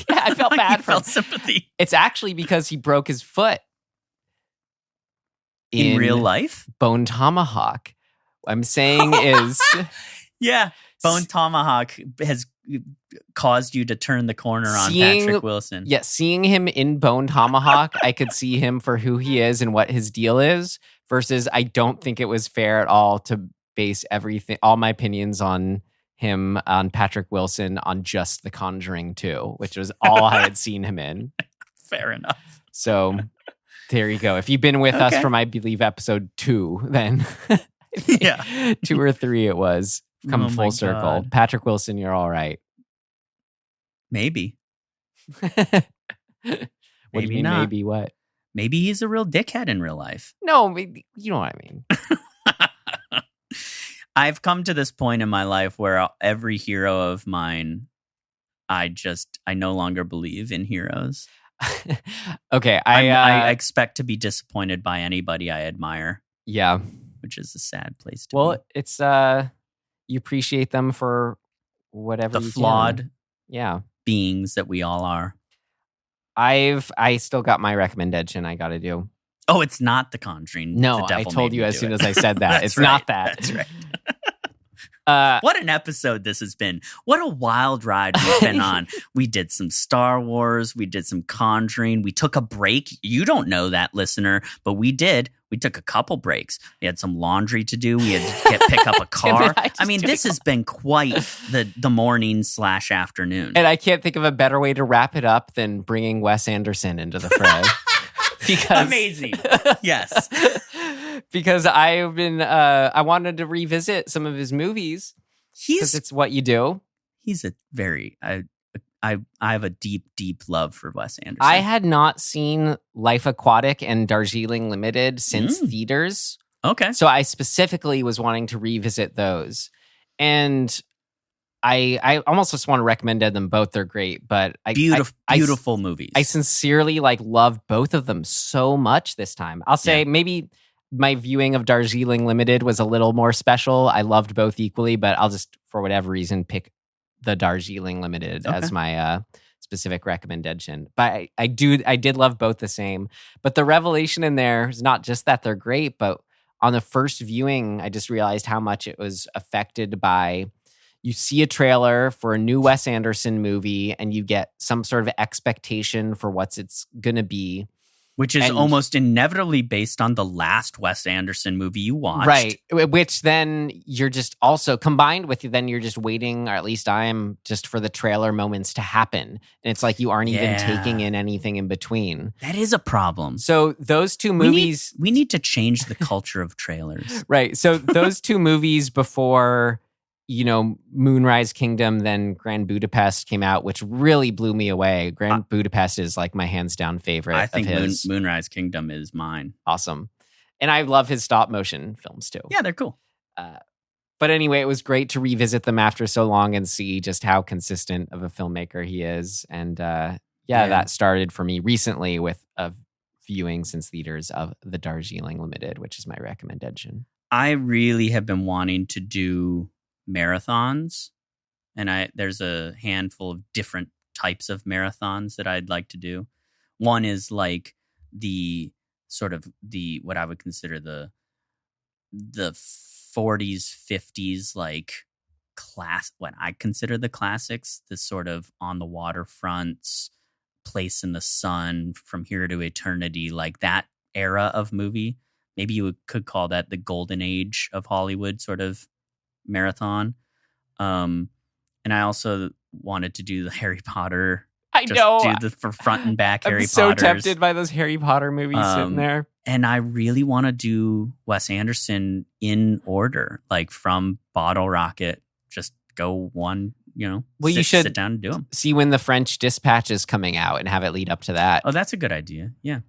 I felt bad for him. Felt sympathy. It's actually because he broke his foot In real life? Bone Tomahawk. What I'm saying is, yeah, Bone Tomahawk has caused you to turn the corner on Patrick Wilson. Yeah, seeing him in Bone Tomahawk, I could see him for who he is and what his deal is, versus I don't think it was fair at all to base all my opinions on him, on Patrick Wilson, on just The Conjuring 2, which was all I had seen him in. Fair enough. So there you go. If you've been with us from, I believe, episode 2, then yeah, 2 or 3 it was. Come full circle. God. Patrick Wilson, you're all right. Maybe. What do you Maybe mean, not. maybe what? Maybe he's a real dickhead in real life. No, maybe, you know what I mean. I've come to this point in my life where every hero of mine, I no longer believe in heroes. Okay, I expect to be disappointed by anybody I admire. Yeah, which is a sad place to well, be. it's you appreciate them for whatever The you flawed can. beings that we all are. I still got my recommendation I got to do. Oh, it's not The Conjuring. No, The I Devil told Made you Me as Do soon It. as I said that. It's right. not that. That's right. What an episode this has been. What a wild ride we've been on. We did some Star Wars. We did some Conjuring. We took a break. You don't know that, listener, but we did. We took a couple breaks. We had some laundry to do. We had to pick up a car. I mean, this has been quite the morning / afternoon. And I can't think of a better way to wrap it up than bringing Wes Anderson into the fray. Because amazing. Yes. Because I've been I wanted to revisit some of his movies because it's what you do. He's a very I I have a deep, deep love for Wes Anderson. I had not seen Life Aquatic and Darjeeling Limited since theaters. Okay. So I specifically was wanting to revisit those. And I almost just want to recommend them both. They're great, but beautiful movies. I sincerely loved both of them so much this time. I'll say maybe my viewing of Darjeeling Limited was a little more special. I loved both equally, but I'll just, for whatever reason, pick the Darjeeling Limited as my specific recommendation. But I did love both the same. But the revelation in there is not just that they're great, but on the first viewing, I just realized how much it was affected by, you see a trailer for a new Wes Anderson movie and you get some sort of expectation for what's it's going to be. Which is almost inevitably based on the last Wes Anderson movie you watched. Right. Which then you're just also combined with, then you're just waiting, or at least I am, just for the trailer moments to happen. And it's like you aren't even taking in anything in between. That is a problem. So those two movies... We need to change the culture of trailers. Right. So those two movies before... Moonrise Kingdom, then Grand Budapest came out, which really blew me away. Grand Budapest is my hands down favorite. I think of his. Moonrise Kingdom is mine. Awesome. And I love his stop motion films too. Yeah, they're cool. But anyway, it was great to revisit them after so long and see just how consistent of a filmmaker he is. And that started for me recently with a viewing since theaters of the Darjeeling Limited, which is my recommendation. I really have been wanting to do marathons, and there's a handful of different types of marathons that I'd like to do. One is the sort of what I would consider the 40s, 50s class, what I consider the classics, the sort of on the waterfronts, Place in the Sun, From Here to Eternity, that era of movie. Maybe you could call that the golden age of Hollywood sort of marathon. And I also wanted to do the Harry Potter. I know. Do the front and back Harry Potters. I'm so tempted by those Harry Potter movies sitting there. And I really want to do Wes Anderson in order, from Bottle Rocket. Just go one, well, you should sit down and do them. See when the French Dispatch is coming out and have it lead up to that. Oh, that's a good idea. Yeah.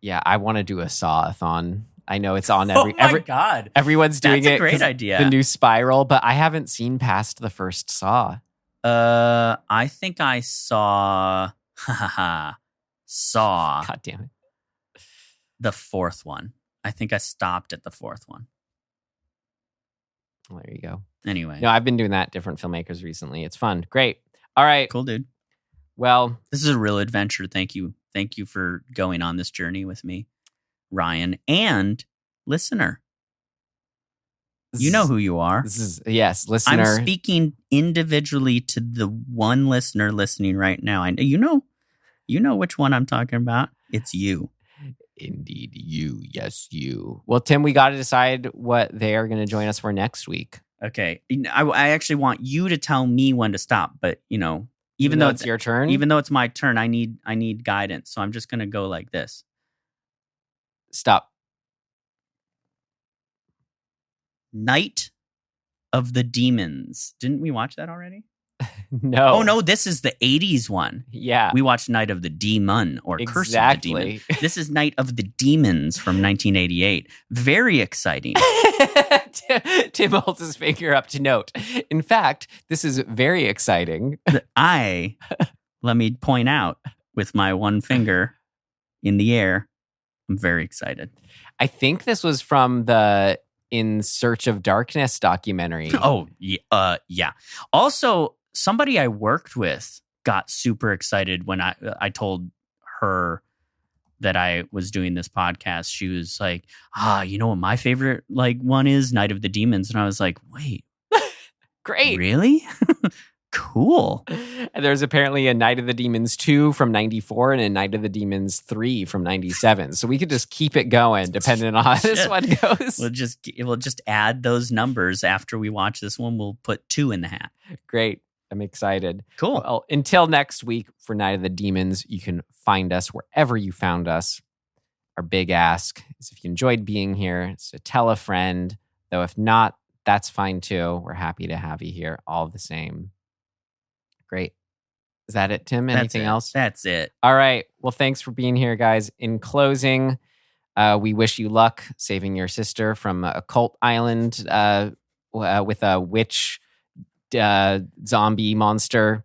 Yeah, I want to do a Saw-a-thon. I know it's on God. Everyone's doing it. That's a great idea. The new Spiral, but I haven't seen past the first Saw. I think I saw God damn it. The fourth one. I think I stopped at the fourth one. Well, there you go. Anyway. No, I've been doing that, different filmmakers recently. It's fun. Great. All right. Cool, dude. Well, this is a real adventure. Thank you. Thank you for going on this journey with me, Ryan, and listener. You know who you are. Yes, listener. I'm speaking individually to the one listener listening right now. You know which one I'm talking about. It's you. Indeed, you. Yes, you. Well, Tim, we got to decide what they are going to join us for next week. Okay. I actually want you to tell me when to stop, but even though it's your turn, even though it's my turn, I need guidance. So I'm just going to go like this. Stop. Night of the Demons. Didn't we watch that already? No. Oh, no, this is the 80s one. Yeah. We watched Night of the Demon or Curse of the Demon. This is Night of the Demons from 1988. Very exciting. Tim holds his finger up to note. In fact, this is very exciting. Let me point out with my one finger in the air, I'm very excited. I think this was from the In Search of Darkness documentary. Oh, yeah. Also, somebody I worked with got super excited when I told her that I was doing this podcast. She was like, you know what my favorite one is? Night of the Demons. And I was like, wait. Great. Really? Cool. And there's apparently a Night of the Demons 2 from 94 and a Night of the Demons 3 from 97. So we could just keep it going depending on how this one goes. We'll just add those numbers after we watch this one. We'll put 2 in the hat. Great. I'm excited. Cool. Well, until next week for Night of the Demons, you can find us wherever you found us. Our big ask is if you enjoyed being here, it's to tell a friend. Though if not, that's fine too. We're happy to have you here all the same. Great. Is that it, Tim? That's Anything it. else? That's it. All right. Well, thanks for being here, guys. In closing, we wish you luck saving your sister from a cult island with a witch, zombie monster,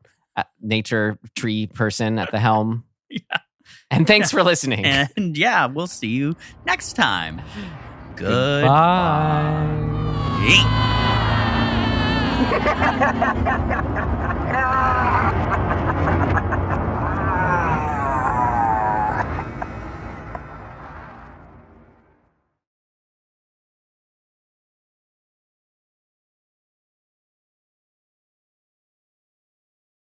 nature tree person at the helm. Yeah. And thanks for listening. And yeah, we'll see you next time. Goodbye. Bye.